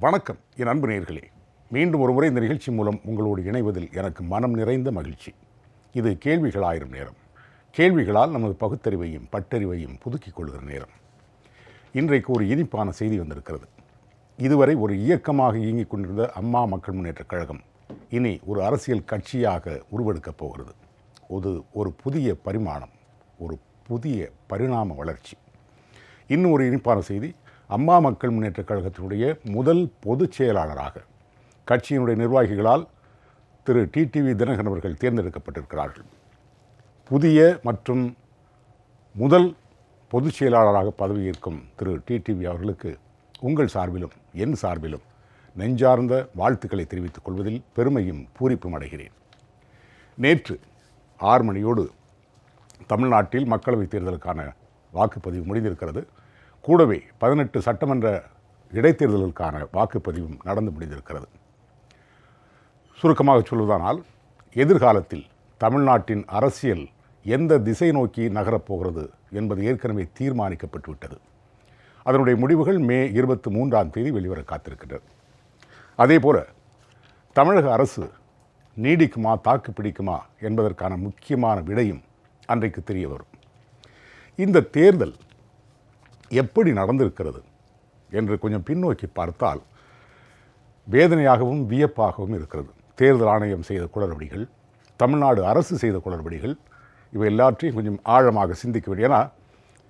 வணக்கம் என் அன்பு நேயர்களே, மீண்டும் ஒரு முறை இந்த நிகழ்ச்சி மூலம் உங்களோடு இணைவதில் எனக்கு மனம் நிறைந்த மகிழ்ச்சி. இது கேள்விகள் ஆயிரம் நேரம். கேள்விகளால் நமது பகுத்தறிவையும் பட்டறிவையும் புதுக்கிக் கொள்கிற நேரம். இன்றைக்கு ஒரு இனிப்பான செய்தி வந்திருக்கிறது. இதுவரை ஒரு இயக்கமாக இயங்கிக் கொண்டிருந்த அம்மா மக்கள் முன்னேற்றக் கழகம் இனி ஒரு அரசியல் கட்சியாக உருவெடுக்கப் போகிறது. ஒரு புதிய பரிமாணம், ஒரு புதிய பரிணாம வளர்ச்சி. இன்னும் ஒரு இனிப்பான செய்தி, அம்மா மக்கள் முன்னேற்றக் கழகத்தினுடைய முதல் பொதுச் செயலாளராக கட்சியினுடைய நிர்வாகிகளால் திரு டிடிவி தினகரன் அவர்கள் தேர்ந்தெடுக்கப்பட்டிருக்கிறார்கள். புதிய மற்றும் முதல் பொதுச் செயலாளராக பதவியேற்கும் திரு டிடிவி அவர்களுக்கு உங்கள் சார்பிலும் என் சார்பிலும் நெஞ்சார்ந்த வாழ்த்துக்களை தெரிவித்துக் கொள்வதில் பெருமையும் பூரிப்பும் அடைகிறேன். நேற்று 6 மணியோடு தமிழ்நாட்டில் மக்களவைத் தேர்தலுக்கான வாக்குப்பதிவு முடிந்திருக்கிறது. கூடவே 18 சட்டமன்ற இடைத்தேர்தலுக்கான வாக்குப்பதிவும் நடந்து முடிந்திருக்கிறது. சுருக்கமாக சொல்வதானால், எதிர்காலத்தில் தமிழ்நாட்டின் அரசியல் எந்த திசை நோக்கி நகரப்போகிறது என்பது ஏற்கனவே தீர்மானிக்கப்பட்டுவிட்டது. அதனுடைய முடிவுகள் மே 23ஆம் தேதி வெளிவர காத்திருக்கின்றது. அதேபோல தமிழக அரசு நீடிக்குமா தாக்கு பிடிக்குமா என்பதற்கான முக்கியமான விடையும் அன்றைக்கு தெரிய வரும். இந்த தேர்தல் எப்படி நடந்திருக்கிறது என்று கொஞ்சம் பின்னோக்கி பார்த்தால் வேதனையாகவும் வியப்பாகவும் இருக்கிறது. தேர்தல் ஆணையம் செய்த குளறுபடிகள், தமிழ்நாடு அரசு செய்த குளறுபடிகள், இவை எல்லாற்றையும் கொஞ்சம் ஆழமாக சிந்திக்க வேண்டும். ஏன்னா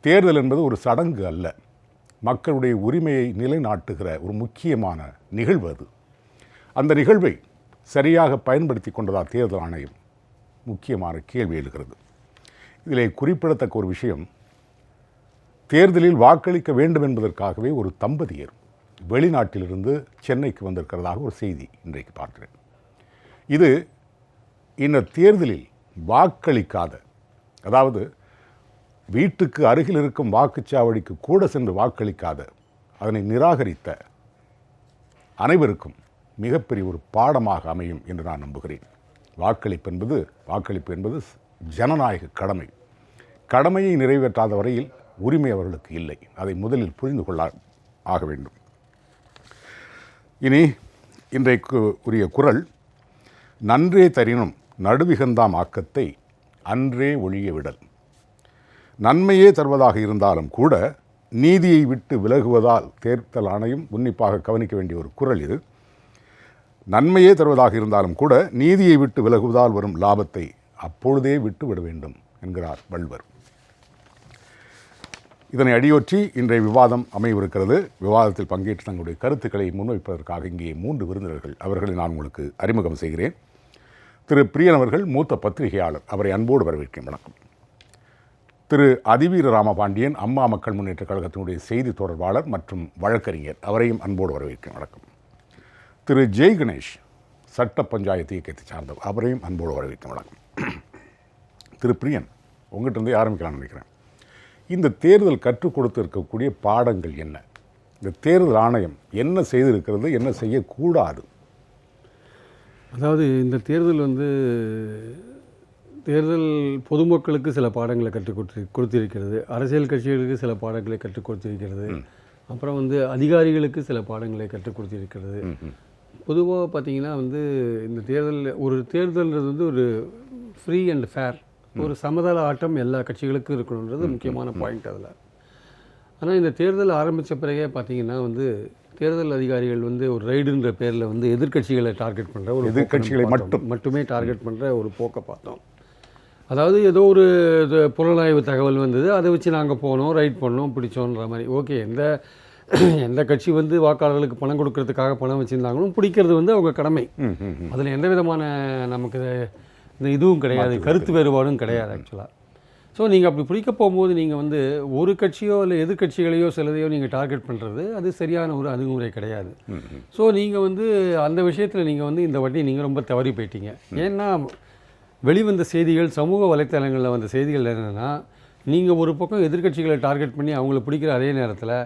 தேர்தல் என்பது ஒரு சடங்கு அல்ல, மக்களுடைய உரிமையை நிலைநாட்டுகிற ஒரு முக்கியமான நிகழ்வு அது. அந்த நிகழ்வை சரியாக பயன்படுத்தி கொண்டதா தேர்தல் ஆணையம் முக்கியமான கேள்வி எழுகிறது. இதிலே குறிப்பிடத்தக்க ஒரு விஷயம், தேர்தலில் வாக்களிக்க வேண்டும் என்பதற்காகவே ஒரு தம்பதியர் வெளிநாட்டிலிருந்து சென்னைக்கு வந்திருக்கிறதாக ஒரு செய்தி இன்றைக்கு பார்க்கிறேன். இது இந்த தேர்தலில் வாக்களிக்காத, அதாவது வீட்டுக்கு அருகில் இருக்கும் வாக்குச்சாவடிக்கு கூட சென்று வாக்களிக்காத, அதனை நிராகரித்த அனைவருக்கும் மிகப்பெரிய ஒரு பாடமாக அமையும் என்று நான் நம்புகிறேன். வாக்களிப்பு என்பது ஜனநாயக கடமை. கடமையை நிறைவேற்றாத வரையில் உரிமை அவர்களுக்கு இல்லை. அதை முதலில் புரிந்து கொள்ள ஆக வேண்டும். இனி இன்றைக்கு உரிய குறள், நன்றே தரினும் நடுவிகந்தாம் ஆக்கத்தை அன்றே ஒழிய விடல். நன்மையே தருவதாக இருந்தாலும் கூட நீதியை விட்டு விலகுவதால் தேர்தல் ஆணையம் உன்னிப்பாக கவனிக்க வேண்டிய ஒரு குறள் இது. நன்மையே தருவதாக இருந்தாலும் கூட நீதியை விட்டு விலகுவதால் வரும் லாபத்தை அப்பொழுதே விட்டு விட வேண்டும் என்கிறார் வள்ளுவர். இதனை அடியொற்றி இன்றைய விவாதம் அமையவிருக்கிறது. விவாதத்தில் பங்கேற்று தங்களுடைய கருத்துக்களை முன்வைப்பதற்காக இங்கே 3 விருந்தினர்கள், அவர்களை நான் உங்களுக்கு அறிமுகம் செய்கிறேன். திரு பிரியன் அவர்கள் மூத்த பத்திரிகையாளர், அவரை அன்போடு வரவேற்கிறேன். வணக்கம். திரு அதிவீர ராமபாண்டியன், அம்மா மக்கள் முன்னேற்ற கழகத்தினுடைய செய்தி தொடர்பாளர் மற்றும் வழக்கறிஞர், அவரையும் அன்போடு வரவேற்கிறேன். வணக்கம். திரு ஜெய் கணேஷ், சட்ட பஞ்சாயத்து இயக்கத்தை சார்ந்தவர், அவரையும் அன்போடு வரவேற்கிறேன். வணக்கம். திரு பிரியன், உங்கள்கிட்ட இருந்தே ஆரம்பிக்கலாம்னு நினைக்கிறேன். இந்த தேர்தல் கற்றுக் கொடுத்திருக்கக்கூடிய பாடங்கள் என்ன? இந்த தேர்தல் ஆணையம் என்ன செய்திருக்கிறது, என்ன செய்யக்கூடாது? அதாவது இந்த தேர்தல் தேர்தல் பொதுமக்களுக்கு சில பாடங்களை கற்றுக் கொடுத்திருக்கிறது, அரசியல் கட்சிகளுக்கு சில பாடங்களை கற்றுக் கொடுத்திருக்கிறது, அப்புறம் அதிகாரிகளுக்கு சில பாடங்களை கற்றுக் கொடுத்திருக்கிறது. பொதுவாக பார்த்திங்கன்னா இந்த தேர்தல்ன்றது ஒரு ஃப்ரீ அண்ட் ஃபேர், ஒரு சமதள ஆட்டம் எல்லா கட்சிகளுக்கும் இருக்கணுன்றது முக்கியமான பாயிண்ட் அதில். ஆனால் இந்த தேர்தல் ஆரம்பித்த பிறகே பார்த்திங்கன்னா தேர்தல் அதிகாரிகள் ஒரு ரைடுன்ற பேரில் எதிர்க்கட்சிகளை டார்கெட் பண்ணுற ஒரு எதிர்க்கட்சிகளை மட்டுமே டார்கெட் பண்ணுற ஒரு போக்கை பார்த்தோம். அதாவது ஏதோ ஒரு புலனாய்வு தகவல் வந்தது, அதை வச்சு நாங்கள் போனோம், ரைட் பண்ணோம், பிடிச்சோன்ற மாதிரி. ஓகே, எந்த கட்சி வாக்காளர்களுக்கு பணம் கொடுக்கறதுக்காக பணம் வச்சுருந்தாங்களும் பிடிக்கிறது அவங்க கடமை. அதில் எந்த விதமான நமக்கு இந்த இதுவும் கிடையாது, கருத்து வேறுபாடும் கிடையாது ஆக்சுவலாக. ஸோ நீங்கள் அப்படி பிடிக்க போகும்போது நீங்கள் ஒரு கட்சியோ இல்லை எதிர்கட்சிகளையோ சிலதையோ நீங்கள் டார்கெட் பண்ணுறது அது சரியான ஒரு அணுகுமுறை கிடையாது. ஸோ நீங்கள் அந்த விஷயத்தில் நீங்கள் இந்த வாட்டி நீங்கள் ரொம்ப தவறி போயிட்டீங்க. ஏன்னா வெளிவந்த செய்திகள், சமூக வலைத்தளங்களில் வந்த செய்திகள் என்னென்னா, நீங்கள் ஒரு பக்கம் எதிர்கட்சிகளை டார்கெட் பண்ணி அவங்கள பிடிக்கிற அதே நேரத்தில்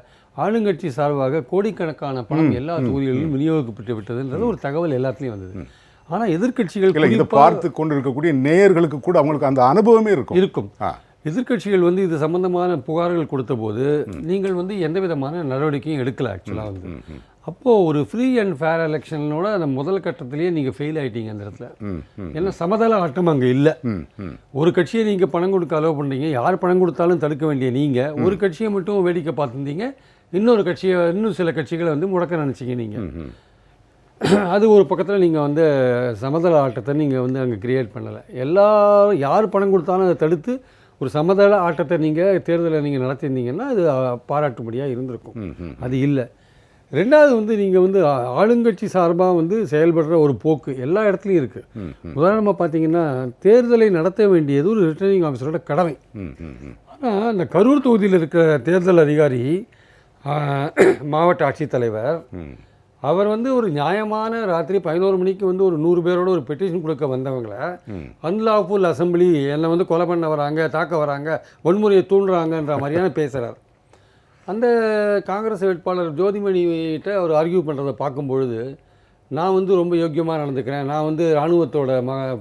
ஆளுங்கட்சி சார்பாக கோடிக்கணக்கான பணம் எல்லா தொகுதிகளிலும் விநியோகிக்கப்பட்டு விட்டதுன்றது ஒரு தகவல் எல்லாத்துலேயும் வந்தது. ஆனால் எதிர்கட்சிகள் இதை பார்த்து கொண்டு இருக்கக்கூடிய நேயர்களுக்கு கூட அவங்களுக்கு அந்த அனுபவமே இருக்கும். எதிர்க்கட்சிகள் இது சம்பந்தமான புகார்கள் கொடுத்த போது நீங்கள் எந்த விதமான நடவடிக்கையும் எடுக்கல ஆக்சுவலாக அப்போது ஒரு ஃப்ரீ அண்ட் ஃபேர் எலெக்ஷனோட அந்த முதல் கட்டத்திலேயே நீங்கள் ஃபெயில் ஆகிட்டீங்க அந்த இடத்துல. ஏன்னா சமதள ஆட்டம் அங்கே இல்லை. ஒரு கட்சியை நீங்கள் பணம் கொடுக்க அலோவ் பண்ணுறீங்க, யார் பணம் கொடுத்தாலும் தடுக்க வேண்டிய நீங்கள் ஒரு கட்சியை மட்டும் வேடிக்கை பார்த்துருந்தீங்க, இன்னும் சில கட்சிகளை வந்து முடக்க நினச்சிங்க நீங்கள். அது ஒரு பக்கத்தில் நீங்கள் வந்து சமதள ஆட்டத்தை நீங்கள் வந்து அங்கே கிரியேட் பண்ணலை. எல்லாரும் யார் பணம் கொடுத்தாலும் அதை தடுத்து ஒரு சமதள ஆட்டத்தை நீங்கள் தேர்தலை நீங்கள் நடத்தியிருந்தீங்கன்னா அது பாராட்டும்படியாக இருந்திருக்கும். அது இல்லை. ரெண்டாவது வந்து நீங்கள் வந்து ஆளுங்கட்சி சார்பாக வந்து செயல்படுற ஒரு போக்கு எல்லா இடத்துலையும் இருக்குது. உதாரணமாக பார்த்தீங்கன்னா தேர்தலை நடத்த வேண்டியது ஒரு ரிட்டர்னிங் ஆஃபீஸரோட கடமை. ஆனால் அந்த கரூர் தொகுதியில் இருக்கிற தேர்தல் அதிகாரி மாவட்ட ஆட்சித்தலைவர் அவர் வந்து ஒரு நியாயமான ராத்திரி 11 மணிக்கு வந்து ஒரு 100 பேரோட ஒரு பெட்டிஷன் கொடுக்க வந்தவங்களை அன்லாஃபுல் அசம்பிளி என்னை வந்து கொலை பண்ண வராங்க, தாக்க வராங்க, வன்முறையை தூண்டுறாங்கன்ற மாதிரியான பேசுகிறார். அந்த காங்கிரஸ் வேட்பாளர் ஜோதிமணிகிட்ட அவர் ஆர்கியூ பண்ணுறதை பார்க்கும்பொழுது நான் வந்து ரொம்ப யோக்கியமாக நடந்துக்கிறேன், நான் வந்து இராணுவத்தோட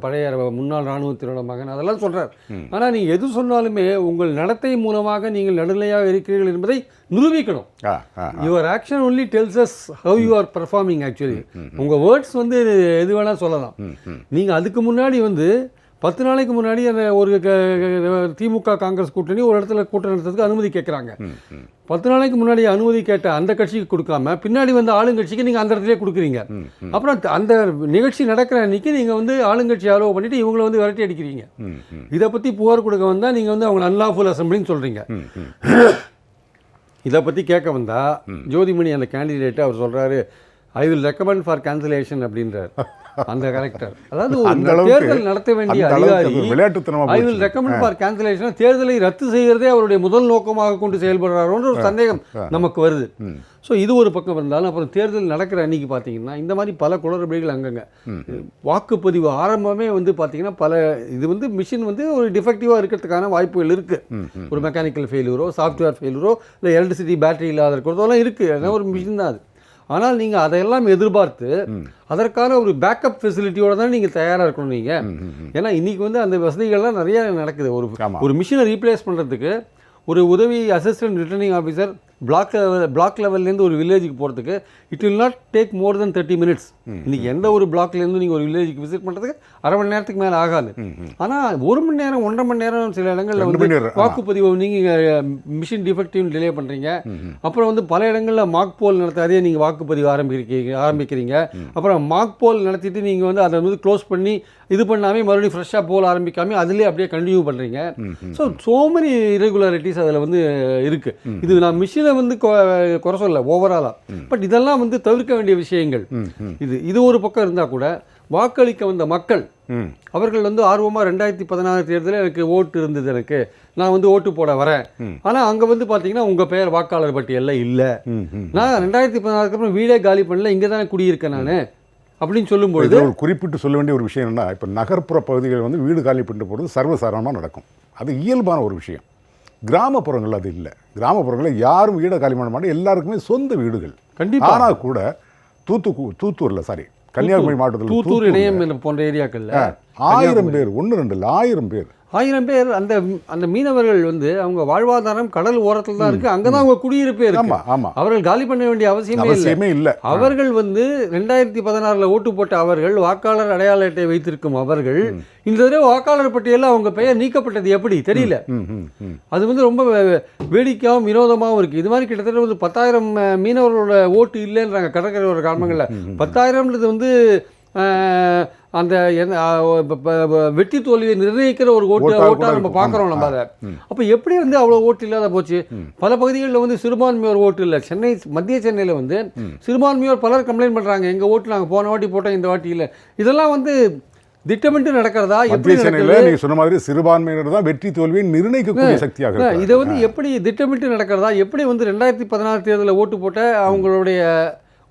பழைய முன்னாள் இராணுவத்தினோட மகன் அதெல்லாம் சொல்கிறார். ஆனால் நீங்கள் எது சொன்னாலுமே உங்கள் நடத்தை மூலமாக நீங்கள் நடுநிலையாக இருக்கிறீர்கள் என்பதை நிரூபிக்கணும். Your action only tells us how you are performing. Actually உங்கள் வேர்ட்ஸ் வந்து எது வேணால் சொல்லலாம். நீங்கள் அதுக்கு முன்னாடி வந்து 10 நாளைக்கு முன்னாடி அந்த ஒரு திமுக காங்கிரஸ் கூட்டணி ஒரு இடத்துல கூட்டம் நடத்துறதுக்கு அனுமதி கேட்குறாங்க. 10 நாளைக்கு முன்னாடி அனுமதி கேட்ட அந்த கட்சிக்கு கொடுக்காம பின்னாடி வந்து ஆளுங்கட்சிக்கு நீங்கள் அந்த இடத்துலேயே கொடுக்குறீங்க. அப்புறம் அந்த நிகழ்ச்சி நடக்கிற அன்றைக்கி நீங்கள் வந்து ஆளுங்கட்சி அலோவ் பண்ணிவிட்டு இவங்களை வந்து விரட்டி அடிக்கிறீங்க. இதை பற்றி புகார் கொடுக்க வந்தால் நீங்கள் வந்து அவங்க அன்லாஃபுல் அசம்பிளின்னு சொல்கிறீங்க. இதை பற்றி கேட்க வந்தால் ஜோதிமணி அந்த கேண்டிடேட்டை அவர் சொல்கிறாரு, I will recommend for cancellation அப்படின்றார் அந்த கலெக்டர். அதாவது தேர்தல் நடத்த வேண்டிய அதிகாரி I will recommend for cancellation, தேர்தலை ரத்து செய்கிறதே அவருடைய முதல் நோக்கமாக கொண்டு செயல்படுறாரோன்ற ஒரு சந்தேகம் நமக்கு வருது. ஸோ இது ஒரு பக்கம் இருந்தாலும் அப்புறம் தேர்தல் நடக்கிற அன்னைக்கு பார்த்தீங்கன்னா இந்த மாதிரி பல குளறுபடிகள் அங்கங்கே. வாக்குப்பதிவு ஆரம்பமே வந்து பார்த்தீங்கன்னா இது வந்து மிஷின் வந்து ஒரு டிஃபெக்டிவாக இருக்கிறதுக்கான வாய்ப்புகள் இருக்குது. ஒரு மெக்கானிக்கல் ஃபெயிலூரோ சாஃப்ட்வேர் ஃபெயிலூரோ இல்லை எலக்ட்ரிசிட்டி பேட்டரி இல்லாத இருக்கிறதெல்லாம் இருக்குது. அதெல்லாம் ஒரு மிஷின் தான் அது. ஆனால் நீங்கள் அதையெல்லாம் எதிர்பார்த்து அதற்கான ஒரு பேக்கப் ஃபெசிலிட்டியோடு தான் நீங்கள் தயாராக இருக்கணும் நீங்கள். ஏன்னா இன்றைக்கி வந்து அந்த வசதிகள்லாம் நிறையா நடக்குது. ஒரு மிஷினை ரீப்ளேஸ் பண்ணுறதுக்கு ஒரு உதவி அசிஸ்டன்ட் ரிட்டர்னிங் ஆஃபீஸர் பிளாக் லெவல்லேருந்து ஒரு வில்லேஜுக்கு போகிறதுக்கு it will not take more then 30 minutes. இன்றைக்கி எந்த ஒரு பிளாக்லேருந்து நீங்கள் ஒரு வில்லேஜுக்கு விசிட் பண்ணுறதுக்கு அரை மணி நேரத்துக்கு மேலே ஆகாது. ஆனால் 1 மணி நேரம் 1.5 மணி நேரம் சில இடங்களில் வந்து வாக்குப்பதிவை நீங்கள் மிஷின் டிஃபெக்டிவ் டிலே பண்ணுறீங்க. அப்புறம் வந்து பல இடங்களில் மாக் போல் நடத்தாதே நீங்கள் வாக்குப்பதிவு ஆரம்பிக்கிறீங்க. அப்புறம் மாக் போல் நடத்திட்டு நீங்கள் வந்து அதை வந்து க்ளோஸ் பண்ணி இது பண்ணாமல் மறுபடியும் ஃப்ரெஷ்ஷாக போல் ஆரம்பிக்காமல் அதிலே அப்படியே கண்டினியூ பண்ணுறீங்க. ஸோ மெனி இரெகுலாரிட்டிஸ் அதில் வந்து இருக்குது. இது நான் மிஷினை வந்து குறை சொல்ல ஓவராலாக, பட் இதெல்லாம் வந்து தவிர்க்க வேண்டிய விஷயங்கள். இது ஒரு பக்கம் இருந்தால் கூட வாக்களிக்க வந்த மக்கள் அவர்கள் வந்து ஆர்வமாக 2016 தேர்தலில் எனக்கு ஓட்டு இருந்தது, எனக்கு நான் வந்து ஓட்டு போட வரேன். ஆனால் அங்கே வந்து பார்த்தீங்கன்னா உங்கள் பெயர் வாக்காளர் பட்டியலில் இல்லை, நான் 2016 அப்புறம் வீடே காலி பண்ணல, இங்கே தானே குடியிருக்கேன் நான் அப்படின்னு சொல்லும்போது ஒரு குறிப்பிட்டு சொல்ல வேண்டிய ஒரு விஷயம் என்னன்னா, இப்போ நகர்ப்புற பகுதிகள் வந்து வீடு காலி பண்ணிட்டு போகிறது சர்வசாதாரணமாக நடக்கும். அது இயல்பான ஒரு விஷயம். கிராமப்புறங்கள் அது இல்லை. கிராமப்புறங்களில் யாரும் வீடை காலி பண்ண மாட்டோம், எல்லாருக்குமே சொந்த வீடுகள். கண்டிப்பாக. ஆனால் கூட கன்னியாகுமரி மாவட்டத்தில் தூத்தூர் இணையம் போன்ற ஏரியாக்களில் 1000 பேர், 1-2 இல்லை 1000 பேர் 1000 பேர் அந்த மீனவர்கள் வந்து அவங்க வாழ்வாதாரம் கடல் ஓரத்தில் தான் இருக்குது, அங்கே தான் அவங்க குடியிருப்பே இருக்கு. அவர்கள் காலி பண்ண வேண்டிய அவசியமே இல்லை. அவர்கள் வந்து 2016 ஓட்டு போட்ட அவர்கள் வாக்காளர் அடையாள அட்டை வைத்திருக்கும் அவர்கள் இந்த தடவை வாக்காளர் பட்டியலில் அவங்க பெயர் நீக்கப்பட்டது எப்படி தெரியல. அது வந்து ரொம்ப வேடிக்கையாகவும் வினோதமாகவும் இருக்குது. இது மாதிரி கிட்டத்தட்ட வந்து 10,000 மீனவர்களோட ஓட்டு இல்லைன்றாங்க கடற்கரையோர கிராமங்களில். 10,000ன்றது வந்து அந்த வெற்றி தோல்வியை நிர்ணயிக்கிற ஒரு ஓட்டாக நம்ம பார்க்குறோம் நம்ம அதை. அப்போ எப்படி வந்து அவ்வளோ ஓட்டு இல்லாத போச்சு? பல பகுதிகளில் வந்து சிறுபான்மையோர் ஓட்டு இல்லை. மத்திய சென்னையில் வந்து சிறுபான்மையோர் பலர் கம்ப்ளைண்ட் பண்ணுறாங்க, எங்கள் ஓட்டு நாங்கள் போன வாட்டி போட்டோம், இந்த வாட்டி இல்லை. இதெல்லாம் வந்து திட்டமிட்டு நடக்கிறதா? எப்படி நீங்க சொன்ன மாதிரி சிறுபான்மையினர் தான் வெற்றி தோல்வியை நிர்ணயிக்கக்கூடிய சக்தியாக. இதை வந்து எப்படி திட்டமிட்டு நடக்கிறதா? எப்படி வந்து 2016 தேர்தலில் ஓட்டு போட்ட அவங்களுடைய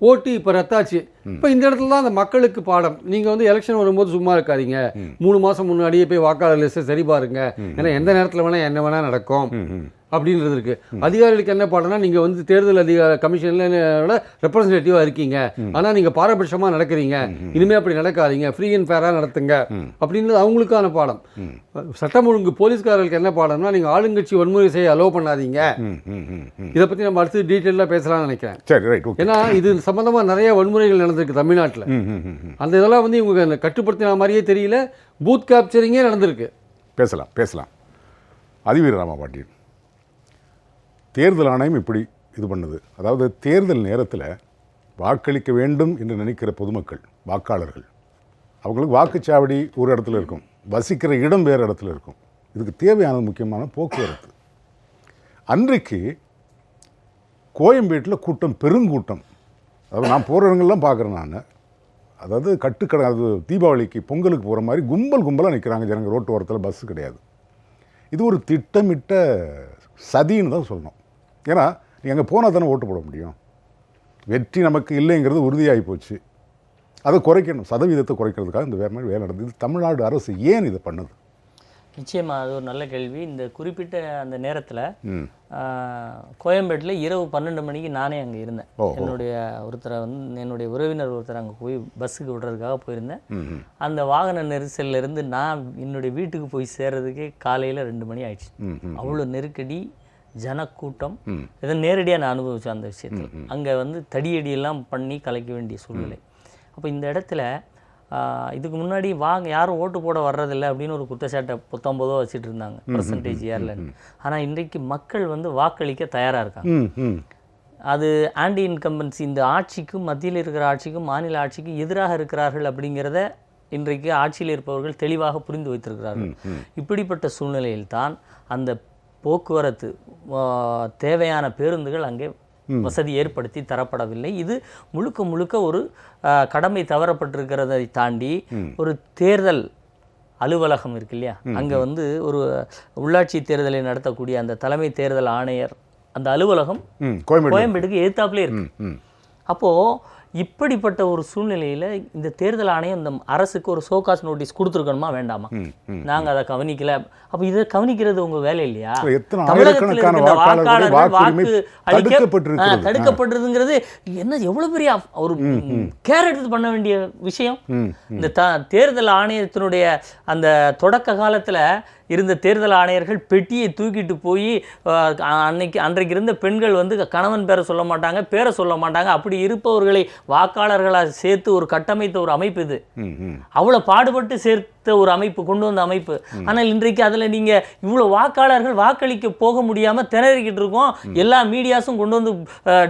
ஓட்டு இப்போ ரத்தாச்சு. இப்போ இந்த இடத்துல தான் அந்த மக்களுக்கு பாடம். நீங்கள் வந்து எலெக்ஷன் வரும்போது சும்மா இருக்காதீங்க, 3 மாதம் முன்னாடியே போய் வாக்காளர் லிஸ்ட்டை சரி பாருங்க, ஏன்னா எந்த நேரத்தில் வேணால் என்ன வேணால் நடக்கும் அப்படின்றது இருக்குது. அதிகாரிகளுக்கு என்ன பாடம்னா, நீங்கள் வந்து தேர்தல் கமிஷனில் ரெப்ரஸன்டேட்டிவாக இருக்கீங்க, ஆனால் நீங்கள் பாரபட்சமாக நடக்கிறீங்க, இனிமேல் அப்படி நடக்காதீங்க, ஃப்ரீ அண்ட் ஃபேராக நடத்துங்க அப்படின்றது அவங்களுக்கான பாடம். சட்டம் ஒழுங்கு போலீஸ்காரர்களுக்கு என்ன பாடம்னா, நீங்கள் ஆளுங்கட்சி வன்முறை செய்ய அலோவ் பண்ணாதீங்க. இதை பற்றி நம்ம அடுத்து டீட்டெயிலாக பேசலாம்னு நினைக்கிறேன். சரி, ரைட். ஏன்னா இது சம்மந்தமாக நிறைய வன்முறைகள் நடந்திருக்கு தமிழ்நாட்டில். அந்த இதெல்லாம் வந்து இவங்க கட்டுப்படுத்தின மாதிரியே தெரியல, பூத் கேப்சரிங்கே நடந்திருக்கு. பேசலாம். அதிவீர ராமபாண்டியன், தேர்தல் ஆணையம் இப்படி இது பண்ணுது. அதாவது தேர்தல் நேரத்தில் வாக்களிக்க வேண்டும் என்று நினைக்கிற பொதுமக்கள், வாக்காளர்கள், அவங்களுக்கு வாக்குச்சாவடி ஒரு இடத்துல இருக்கும், வசிக்கிற இடம் வேறு இடத்துல இருக்கும். இதுக்கு தேவையானது முக்கியமான போக்குவரத்து. அன்றைக்கு கோயம்பேட்டில் கூட்டம், பெருங்கூட்டம். அதாவது நான் போகிற இடங்கள்லாம் பார்க்குறேன் நான். அதாவது கட்டுக்கடை, அது தீபாவளிக்கு பொங்கலுக்கு போகிற மாதிரி கும்பலாக நிற்கிறாங்க ஜனங்க ரோட்டு ஓரத்தில், பஸ்ஸு கிடையாது. இது ஒரு திட்டமிட்ட சதின்னு தான் சொல்லணும். ஏன்னா நீ அங்கே போனால் தானே ஓட்டு போட முடியும். வெற்றி நமக்கு இல்லைங்கிறது உறுதியாகி போச்சு. அதை குறைக்கணும், சதவீதத்தை குறைக்கிறதுக்காக இந்த வேறு மாதிரி வேலை நடந்தது. இது தமிழ்நாடு அரசு ஏன் இதை பண்ணுது? நிச்சயமாக அது ஒரு நல்ல கேள்வி. இந்த குறிப்பிட்ட அந்த நேரத்தில் கோயம்பேட்டில் இரவு 12 மணிக்கு நானே அங்கே இருந்தேன். என்னுடைய உறவினர் ஒருத்தர் அங்கே போய் பஸ்ஸுக்கு விடுறதுக்காக போயிருந்தேன். அந்த வாகன நெரிசல்லேருந்து நான் என்னுடைய வீட்டுக்கு போய் சேர்றதுக்கே காலையில் 2 மணி ஆயிடுச்சு. அவ்வளோ நெருக்கடி, ஜனக்கூட்டம். இதை நேரடியாக நான் அனுபவித்தேன் அந்த விஷயத்தில். அங்கே வந்து தடியடியெல்லாம் பண்ணி கலைக்க வேண்டிய சூழ்நிலை. அப்போ இந்த இடத்துல இதுக்கு முன்னாடி யாரும் ஓட்டு போட வர்றதில்லை அப்படின்னு ஒரு குற்றச்சாட்டை 19 வச்சுட்டு இருந்தாங்க, பர்சன்டேஜ் ஏர்லன்னு. ஆனால் இன்றைக்கு மக்கள் வந்து வாக்களிக்க தயாராக இருக்காங்க. அது ஆன்டி இன்கம்பன்சி, இந்த ஆட்சிக்கும், மத்தியில் இருக்கிற ஆட்சிக்கும், மாநில ஆட்சிக்கும் எதிராக இருக்கிறார்கள் அப்படிங்கிறத இன்றைக்கு ஆட்சியில் இருப்பவர்கள் தெளிவாக புரிந்து வைத்திருக்கிறார்கள். இப்படிப்பட்ட சூழ்நிலையில்தான் அந்த போக்குவரத்து தேவையான பேருந்துகள் அங்கே வசதி ஏற்படுத்தி தரப்படவில்லை. இது முழுக்க ஒரு கடமை தவறப்பட்டிருக்கிறதை தாண்டி ஒரு தேர்தல் அலுவலகம் இருக்கு இல்லையா, அங்கே வந்து ஒரு உள்ளாட்சி தேர்தலை நடத்தக்கூடிய அந்த தலைமை தேர்தல் ஆணையர் அந்த அலுவலகம் கோயம்பேடுக்கு எதிர்த்தாப்புலே இருக்கு. அப்போது இப்படிப்பட்ட ஒரு சூழ்நிலையில் இந்த தேர்தல் ஆணையம் இந்த அரசுக்கு ஒரு ஷோகாஸ் நோட்டீஸ் கொடுத்துருக்கணுமா வேண்டாமா? நாங்கள் அதை கவனிக்கல. அப்போ இதை கவனிக்கிறது உங்கள் வேலை இல்லையா? தமிழகத்தில் இருக்கிற வாக்காளர்கள் வாக்கு அளிக்க தடுக்கப்பட்டிருதுங்கிறது என்ன எவ்வளோ பெரிய ஒரு கேர் எடுத்து பண்ண வேண்டிய விஷயம். இந்த தேர்தல் ஆணையத்தினுடைய அந்த தொடக்க காலத்தில் இருந்த தேர்தல் ஆணையர்கள் பெட்டியை தூக்கிட்டு போய் அன்றைக்கு இருந்த பெண்கள் வந்து கணவன் பேரை சொல்ல மாட்டாங்க, பேரை சொல்ல மாட்டாங்க. அப்படி இருப்பவர்களை வாக்காளர்களாக சேர்த்து ஒரு கட்டமைத்த ஒரு அமைப்பு இது. அவ்வளோ பாடுபட்டு சேர்த்த ஒரு அமைப்பு, கொண்டு வந்த அமைப்பு. ஆனால் இன்றைக்கு அதில் நீங்கள் இவ்வளோ வாக்காளர்கள் வாக்களிக்க போக முடியாமல் திணறிக்கிட்டு இருக்கோம். எல்லா மீடியாஸும் கொண்டு வந்து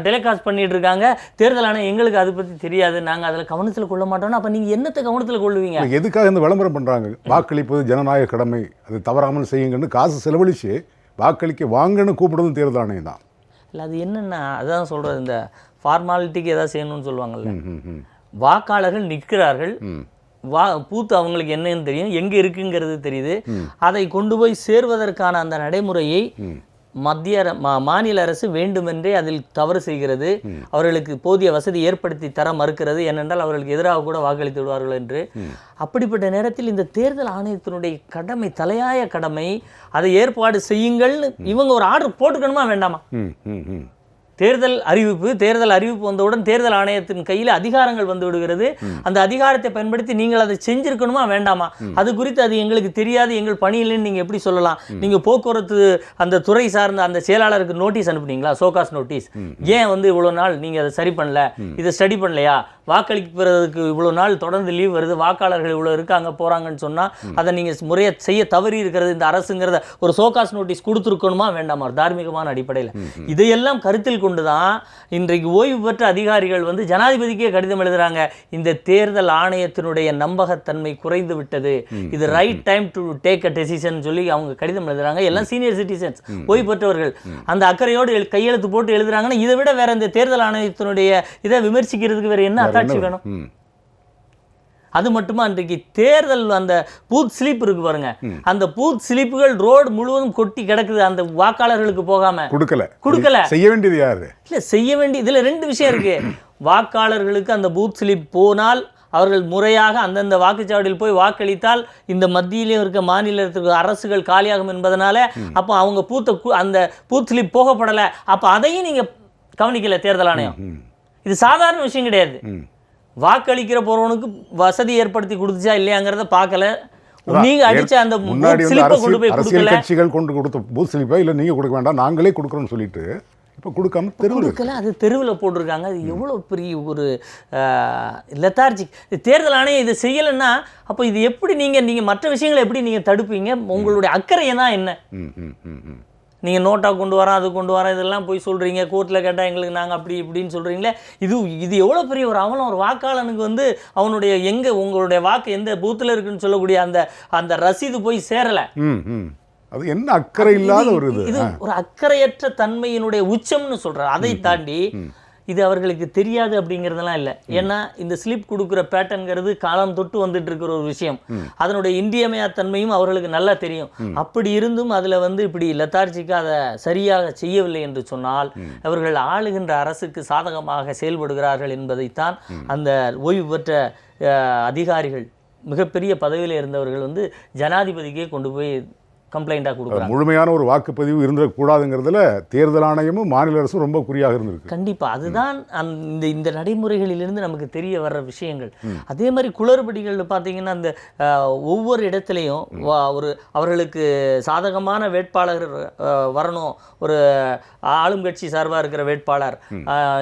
டெலிகாஸ்ட் பண்ணிட்டு இருக்காங்க. தேர்தல் ஆணையம் எங்களுக்கு அதை பற்றி தெரியாது, நாங்கள் அதில் கவனத்தில் கொள்ள மாட்டோம்னா அப்போ நீங்கள் என்னத்தை கவனத்தில் கொள்ளுவீங்க? எதுக்காக இந்த விளம்பரம் பண்ணுறாங்க? வாக்களிப்பது ஜனநாயக கடமை, அது தவறாமல் செய்யுங்கன்னு காசு செலவழித்து வாக்களிக்க வாங்கன்னு கூப்பிடுறதும் தேர்தல் ஆணையம் தான். இல்லை அது என்னென்னா, அதான் சொல்கிறது, இந்த ஃபார்மாலிட்டிக்கு எதாவது செய்யணும்னு சொல்லுவாங்கல்ல. வாக்காளர்கள் நிற்கிறார்கள், பூத்து அவங்களுக்கு என்னன்னு தெரியும், எங்கே இருக்குங்கிறது தெரியுது. அதை கொண்டு போய் சேர்வதற்கான அந்த நடைமுறையை மாநில அரசு வேண்டுமென்றே அதில் தவறு செய்கிறது. அவர்களுக்கு போதிய வசதி ஏற்படுத்தி தர மறுக்கிறது. ஏனென்றால் அவர்களுக்கு எதிராக கூட வாக்களித்து விடுவார்கள் என்று. அப்படிப்பட்ட நேரத்தில் இந்த தேர்தல் ஆணையத்தினுடைய கடமை, தலையாய கடமை, அதை ஏற்பாடு செய்யுங்கள். இவங்க ஒரு ஆர்டர் போட்டுக்கணுமா வேண்டாமா? தேர்தல் அறிவிப்பு வந்தவுடன் தேர்தல் ஆணையத்தின் கையில் அதிகாரங்கள் வந்து விடுகிறது. அந்த அதிகாரத்தை பயன்படுத்தி நீங்கள் அதை செஞ்சிருக்கணுமா வேண்டாமா? அது குறித்து அது எங்களுக்கு தெரியாது, எங்கள் பணியில்லைன்னு நீங்கள் எப்படி சொல்லலாம்? நீங்கள் போக்குவரத்து அந்த துறை சார்ந்த அந்த செயலாளருக்கு நோட்டீஸ் அனுப்புனீங்களா, ஷோகாஸ் நோட்டீஸ்? ஏன் வந்து இவ்வளோ நாள் நீங்கள் அதை சரி பண்ணல, இதை ஸ்டடி பண்ணலையா? வாக்களிப்பதற்கு இவ்வளோ நாள் தொடர்ந்து லீவ் வருது, வாக்காளர்கள் இவ்வளோ இருக்காங்க போகிறாங்கன்னு சொன்னால் அதை நீங்கள் முறையாக செய்ய தவறி இருக்கிறது இந்த அரசுங்கிறத ஒரு ஷோகாஸ் நோட்டீஸ் கொடுத்துருக்கணுமா வேண்டாமா? தார்மீகமான அடிப்படையில் இதையெல்லாம் கருத்தில் கொண்டுதான் இன்றைக்கு ஓய்வு பெற்ற அதிகாரிகள் வந்து ஜனாதிபதிக்கே கடிதம் எழுதுறாங்க. இந்த தேர்தல் ஆணையத்தினுடைய நம்பகத்தன்மை குறைந்து விட்டது, இது right time to take a decision சொல்லி அவங்க கடிதம் எழுதுறாங்க. எல்லாம் சீனியர் சிட்டிசன்ஸ், ஓய்வு பெற்றவர்கள். அந்த அக்கறையோடு கையெழுத்து போட்டு எழுதுறாங்கன்னா இதை விட வேற இந்த தேர்தல் ஆணையத்தினுடைய இதை விமர்சிக்கிறதுக்கு வேற என்ன அத்தாட்சி வேணும்? அது மட்டுமா, அன்றைக்கு தேர்தல் அந்த பூத் ஸ்லிப் இருக்கு பாருங்க, அந்த பூத் ஸ்லிப்புகள் ரோடு முழுவதும் கொட்டி கிடக்குது. அந்த வாக்காளர்களுக்கு போகாம கொடுக்கல. செய்ய வேண்டியது யாரு? இல்ல செய்ய வேண்டிய இதுல 2 விஷயம் இருக்கு. வாக்காளர்களுக்கு அந்த பூத் ஸ்லிப் போனால் அவர்கள் முறையாக அந்தந்த வாக்குச்சாவடியில் போய் வாக்களித்தால் இந்த மத்தியிலும் இருக்க மாநிலத்திற்கு அரசுகள் காலியாகும் என்பதனால அப்போ அவங்க அந்த பூத் ஸ்லிப் போகப்படலை. அப்போ அதையும் நீங்கள் கவனிக்கல தேர்தல் ஆணையம். இது சாதாரண விஷயம் கிடையாது. வாக்களிக்கிற போறவனுக்கு வசதி ஏற்படுத்தி கொடுத்துச்சா இல்லையாங்கிறத பார்க்கல. நீங்க அடிச்ச அந்த ஸ்லிப்பை கொண்டு போய் அரசியல் கட்சிகள் கொண்டு கொடுத்த பூத் ஸ்லிப்பை இல்லை நீங்க கொடுக்க வேண்டாம் நாங்களே கொடுக்குறோம்னு சொல்லிட்டு இப்போ கொடுக்காம தெருவில் அது தெருவில் போட்டிருக்காங்க. அது எவ்வளோ பெரிய ஒரு லெத்தார்ஜிக். தேர்தல் ஆணையம் இதை செய்யலைன்னா அப்போ இது எப்படி நீங்கள் மற்ற விஷயங்களை எப்படி நீங்கள் தடுப்பீங்க? உங்களுடைய அக்கறையை தான் என்ன? நீங்கள் நோட்டா கொண்டு வரோம் அது கொண்டு வரோம் இதெல்லாம் போய் சொல்கிறீங்க, கோர்ட்டில் கேட்டால் எங்களுக்கு நாங்கள் அப்படி இப்படின்னு சொல்கிறீங்களே. இது எவ்வளோ பெரிய ஒரு அவலம். ஒரு வாக்காளனுக்கு வந்து அவனுடைய உங்களுடைய வாக்கு எந்த பூத்தில் இருக்குன்னு சொல்லக்கூடிய அந்த ரசீது போய் சேரலை. அது என்ன அக்கறை இல்லாத இது ஒரு அக்கறையற்ற தன்மையினுடைய உச்சம்னு சொல்கிறார். அதை தாண்டி இது அவர்களுக்கு தெரியாது அப்படிங்கிறதெல்லாம் இல்லை. ஏன்னா இந்த ஸ்லிப் கொடுக்குற பேட்டர்ன்கிறது காலம் தொட்டு வந்துட்டு இருக்கிற ஒரு விஷயம். அதனுடைய இன்றியமையா தன்மையும் அவர்களுக்கு நல்லா தெரியும். அப்படி இருந்தும் அதில் வந்து இப்படி லெத்தார்ஜிக்காக அதை சரியாக செய்யவில்லை என்று சொன்னால் அவர்கள் ஆளுகின்ற அரசுக்கு சாதகமாக செயல்படுகிறார்கள் என்பதைத்தான் அந்த ஓய்வு பெற்ற அதிகாரிகள் மிகப்பெரிய பதவியில் இருந்தவர்கள் வந்து ஜனாதிபதிக்கே கொண்டு போய் கம்ப்ளைண்டாக கொடுக்குறாங்க. முழுமையான ஒரு வாக்குப்பதிவு இருந்துடக்கூடாதுங்கிறதுல தேர்தல் ஆணையமும் மாநில அரசும் ரொம்ப குறியாக இருந்திருக்கு. கண்டிப்பாக அதுதான் இந்த நடைமுறைகளிலிருந்து நமக்கு தெரிய வர்ற விஷயங்கள். அதே மாதிரி குளறுபடிகள் பார்த்தீங்கன்னா அந்த ஒவ்வொரு இடத்துலையும் அவர்களுக்கு சாதகமான வேட்பாளர் வரணும். ஒரு ஆளும் கட்சி சார்பாக இருக்கிற வேட்பாளர்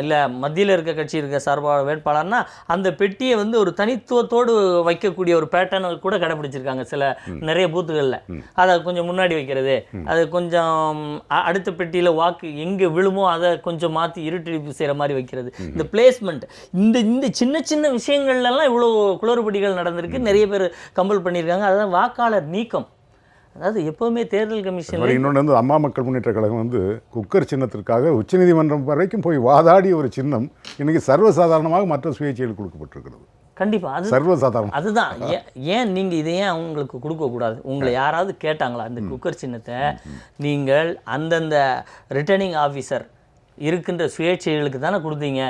இல்லை மத்தியில் இருக்க கட்சி இருக்க சார்பாக வேட்பாளர்னா அந்த பெட்டியை வந்து ஒரு தனித்துவத்தோடு வைக்கக்கூடிய ஒரு பேட்டர்னை கூட கடைபிடிச்சிருக்காங்க சில நிறைய பூத்துகளில். அதை கொஞ்சம் முன்னாடி வைக்கிறது, அது கொஞ்சம் அடுத்த பெட்டியில் வாக்கு எங்கே விழுமோ அதை கொஞ்சம் மாற்றி இருட்டடிப்பு செய்கிற மாதிரி வைக்கிறது. இந்த பிளேஸ்மெண்ட் இந்த சின்ன சின்ன விஷயங்கள்லாம் இவ்வளோ குளறுபடிகள் நடந்திருக்கு. நிறைய பேர் கம்பல் பண்ணியிருக்காங்க. அதான் வாக்காளர் நீக்கம். அதாவது எப்போவுமே தேர்தல் கமிஷன் இன்னொன்று வந்து அம்மா மக்கள் முன்னேற்ற கழகம் வந்து குக்கர் சின்னத்திற்காக உச்சநீதிமன்றம் வரைக்கும் போய் வாதாடிய ஒரு சின்னம் இன்னைக்கு சர்வசாதாரணமாக மற்ற சுயேட்சைகள் கொடுக்கப்பட்டிருக்கிறது. கண்டிப்பாக அது சர்வசாதாரணம். அதுதான் ஏன் நீங்கள் இதை ஏன் அவங்களுக்கு கொடுக்கக்கூடாது? உங்களை யாராவது கேட்டாங்களா இந்த குக்கர் சின்னத்தை நீங்கள் அந்தந்த ரிட்டர்னிங் ஆஃபீஸர் இருக்கின்ற சுயேட்சைகளுக்கு தானே கொடுத்தீங்க?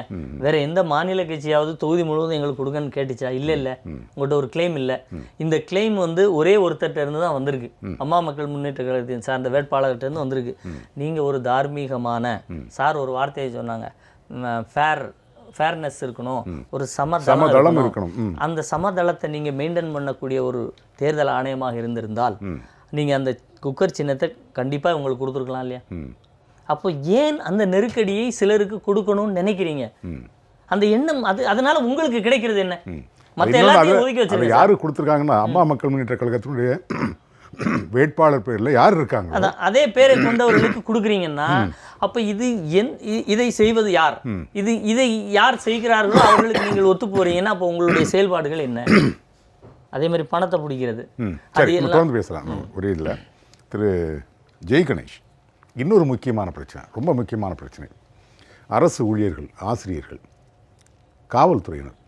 வேற எந்த மாநில கட்சியாவது தொகுதி முழுவதும் எங்களுக்கு கொடுங்கன்னு கேட்டுச்சா? இல்லை உங்கள்கிட்ட ஒரு கிளைம் இல்லை. இந்த கிளைம் வந்து ஒரே ஒருத்தர்கிட்ட இருந்து தான் வந்திருக்கு. அம்மா மக்கள் முன்னேற்ற கழகத்தின் சார்ந்த வேட்பாளர்கிட்ட இருந்து வந்திருக்கு. நீங்கள் ஒரு தார்மீகமான சார் ஒரு வார்த்தையை சொன்னாங்க, ஃபேர்னஸ் இருக்கணும், ஒரு சமதளம் இருக்கணும். அந்த சமதளத்தை நீங்கள் மெயின்டைன் பண்ணக்கூடிய ஒரு தேர்தல் ஆணையமாக இருந்திருந்தால் நீங்கள் அந்த குக்கர் சின்னத்தை கண்டிப்பாக உங்களுக்கு கொடுத்துருக்கலாம் இல்லையா? அப்போ ஏன் அந்த நெருக்கடியை சிலருக்கு கொடுக்கணும்னு நினைக்கிறீங்க? அந்த எண்ணம் அதனால உங்களுக்கு கிடைக்கிறது என்ன? மற்ற எல்லாத்தையும் ஒதுக்கி வச்சிருக்காங்க. யாரு கொடுத்துருக்காங்கன்னா அம்மா மக்கள் முன்னேற்ற கழகத்தினுடைய வேட்பாளர் பேர்ல யார் இருக்காங்க அதே பேரை கொண்டவர்களுக்கு கொடுக்குறீங்கன்னா அப்ப இதை செய்வது யார்? இதை யார் செய்கிறார்களோ அவர்களுக்கு நீங்கள் ஒத்து போறீங்கன்னா அப்போ உங்களுடைய செயல்பாடுகள் என்ன? அதே மாதிரி பணத்தை பிடிக்கிறது. தொடர்ந்து பேசலாம். ஒரே இல்லை திரு ஜெய் கணேஷ், இன்னொரு முக்கியமான பிரச்சனை, ரொம்ப முக்கியமான பிரச்சனை. அரசு ஊழியர்கள், ஆசிரியர்கள், காவல்துறையினர்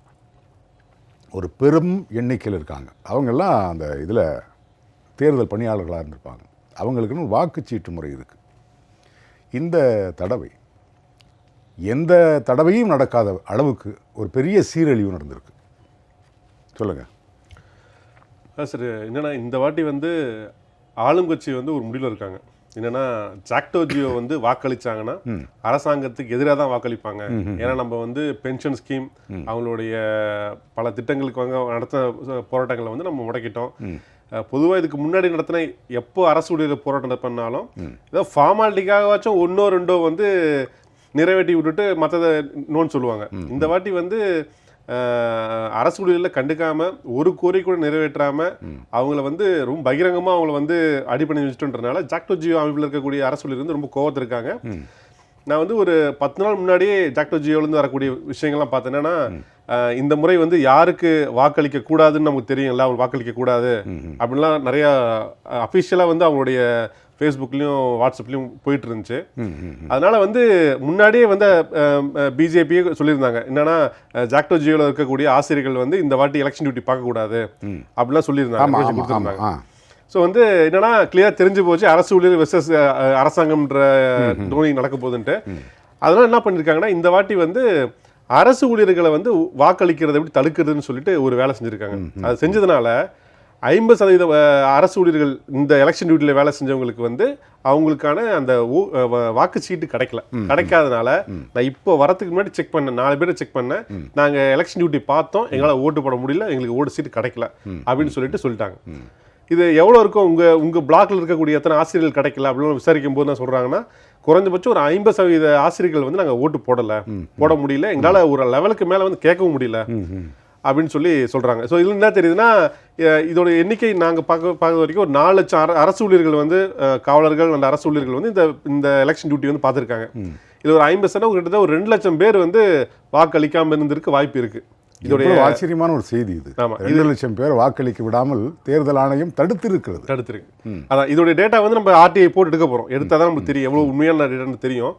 ஒரு பெரும் எண்ணிக்கையில் இருக்காங்க. அவங்கெல்லாம் அந்த இதில் தேர்தல் பணியாளர்களாக இருந்திருப்பாங்க. அவங்களுக்குன்னு வாக்குச்சீட்டு முறை இருக்குது. இந்த தடவை எந்த தடவையும் நடக்காத அளவுக்கு ஒரு பெரிய சீரழிவு நடந்திருக்கு. சொல்லுங்கள் சார். என்னென்னா இந்த வாட்டி வந்து ஆளுங்கட்சி வந்து ஒரு முடிவில் இருக்காங்க. என்னன்னா ஜாக்டோ ஜியோ வந்து வாக்களிச்சாங்கன்னா அரசாங்கத்துக்கு எதிராக தான் வாக்களிப்பாங்க. ஏன்னா நம்ம வந்து பென்ஷன் ஸ்கீம் அவங்களுடைய பல திட்டங்களுக்கு நடத்த போராட்டங்களை வந்து நம்ம முடக்கிட்டோம். பொதுவாக இதுக்கு முன்னாடி நடத்தின எப்போ அரசு ஊழியர் போராட்டம் பண்ணாலும் ஏதோ ஃபார்மாலிட்டிக்காகவாச்சும் ஒன்றோ ரெண்டோ வந்து நிறைவேற்றி விட்டுட்டு மற்றதை நோன்னு சொல்லுவாங்க. இந்த வாட்டி வந்து அரசு ஊழியர்களில் கண்டுக்காம ஒரு கோரிக்கை கூட நிறைவேற்றாம அவங்கள வந்து ரொம்ப பகிரங்கமாக அவங்கள வந்து அடிப்படை வச்சுட்டுன்றதுனால ஜாக்டோ ஜியோ அமைப்பில் இருக்கக்கூடிய அரசு ஊழியர் வந்து ரொம்ப கோவத்திருக்காங்க. நான் வந்து ஒரு 10 நாள் முன்னாடியே ஜாக்டோ ஜியோலேருந்து வரக்கூடிய விஷயங்கள்லாம் பார்த்தேன்னா இந்த முறை வந்து யாருக்கு வாக்களிக்க கூடாதுன்னு நமக்கு தெரியும்ல, அவங்க வாக்களிக்க கூடாது அப்படின்லாம் நிறையா அஃபிஷியலாக வந்து அவங்களுடைய ஃபேஸ்புக்லேயும் வாட்ஸ்அப்லேயும் போயிட்டு இருந்துச்சு. அதனால வந்து முன்னாடியே வந்து பிஜேபியே சொல்லியிருந்தாங்க என்னன்னா ஜாக்டோ ஜியோவில் இருக்கக்கூடிய ஆசிரியர்கள் வந்து இந்த வாட்டி எலெக்ஷன் டியூட்டி பார்க்கக்கூடாது அப்படிலாம் சொல்லியிருந்தாங்க. ஸோ வந்து என்னன்னா கிளியராக தெரிஞ்சு போச்சு அரசு ஊழியர் வெர்சஸ் அரசாங்கம்ன்ற தோனி நடக்க போகுதுன்ட்டு. அதனால என்ன பண்ணியிருக்காங்கன்னா இந்த வாட்டி வந்து அரசு ஊழியர்களை வந்து வாக்களிக்கிறதை எப்படி தடுக்கிறதுன்னு சொல்லிட்டு ஒரு வேலை செஞ்சுருக்காங்க. அது செஞ்சதுனால 50% அரசு ஊழியர்கள் இந்த எலெக்ஷன் டியூட்டியில் வேலை செஞ்சவங்களுக்கு வந்து அவங்களுக்கான அந்த வாக்குச்சீட்டு கிடைக்காதனால நான் இப்போ வரதுக்கு முன்னாடி செக் பண்ணேன், 4 பேரை செக் பண்ணேன், நாங்கள் எலெக்ஷன் டியூட்டி பார்த்தோம், எங்களால் ஓட்டு போட முடியல, எங்களுக்கு ஓட்டு சீட்டு கிடைக்கல அப்படின்னு சொல்லிட்டாங்க. இது எவ்வளோ இருக்கும், உங்கள் பிளாக்ல இருக்கக்கூடிய எத்தனை ஆசிரியர்கள் கிடைக்கல அப்படின்னு விசாரிக்கும் போது என்ன சொல்கிறாங்கன்னா, குறைஞ்சபட்சம் ஒரு 50% ஆசிரியர்கள் வந்து நாங்கள் ஓட்டு போட முடியல, எங்களால் ஒரு லெவலுக்கு மேலே வந்து கேட்கவும் முடியல அப்படின்னு சொல்லி சொல்கிறாங்க. ஸோ இதில் என்ன தெரியுதுன்னா, இதோட எண்ணிக்கை நாங்கள் பார்க்க வரைக்கும் ஒரு 4 லட்சம் அரசு ஊழியர்கள் வந்து காவலர்கள் அந்த அரசு ஊழியர்கள் வந்து இந்த எலெக்ஷன் டியூட்டி வந்து பார்த்துருக்காங்க. இதில் ஒரு 50% கிட்டத்தட்ட ஒரு 2 லட்சம் பேர் வந்து வாக்களிக்காமல் இருந்திருக்கு வாய்ப்பு இருக்குது. இதோட ஆச்சரியமான ஒரு செய்தி இது. 2 லட்சம் பேர் வாக்களிக்க விடாமல் தேர்தல் ஆணையம் தடுத்திருக்கு. அதான் இதோடைய டேட்டா வந்து நம்ம ஆர்டிஐ போட்டு எடுக்க போகிறோம். எடுத்தால் தான் நமக்கு தெரியும் எவ்வளோ உண்மையான டேட்டான்னு தெரியும்.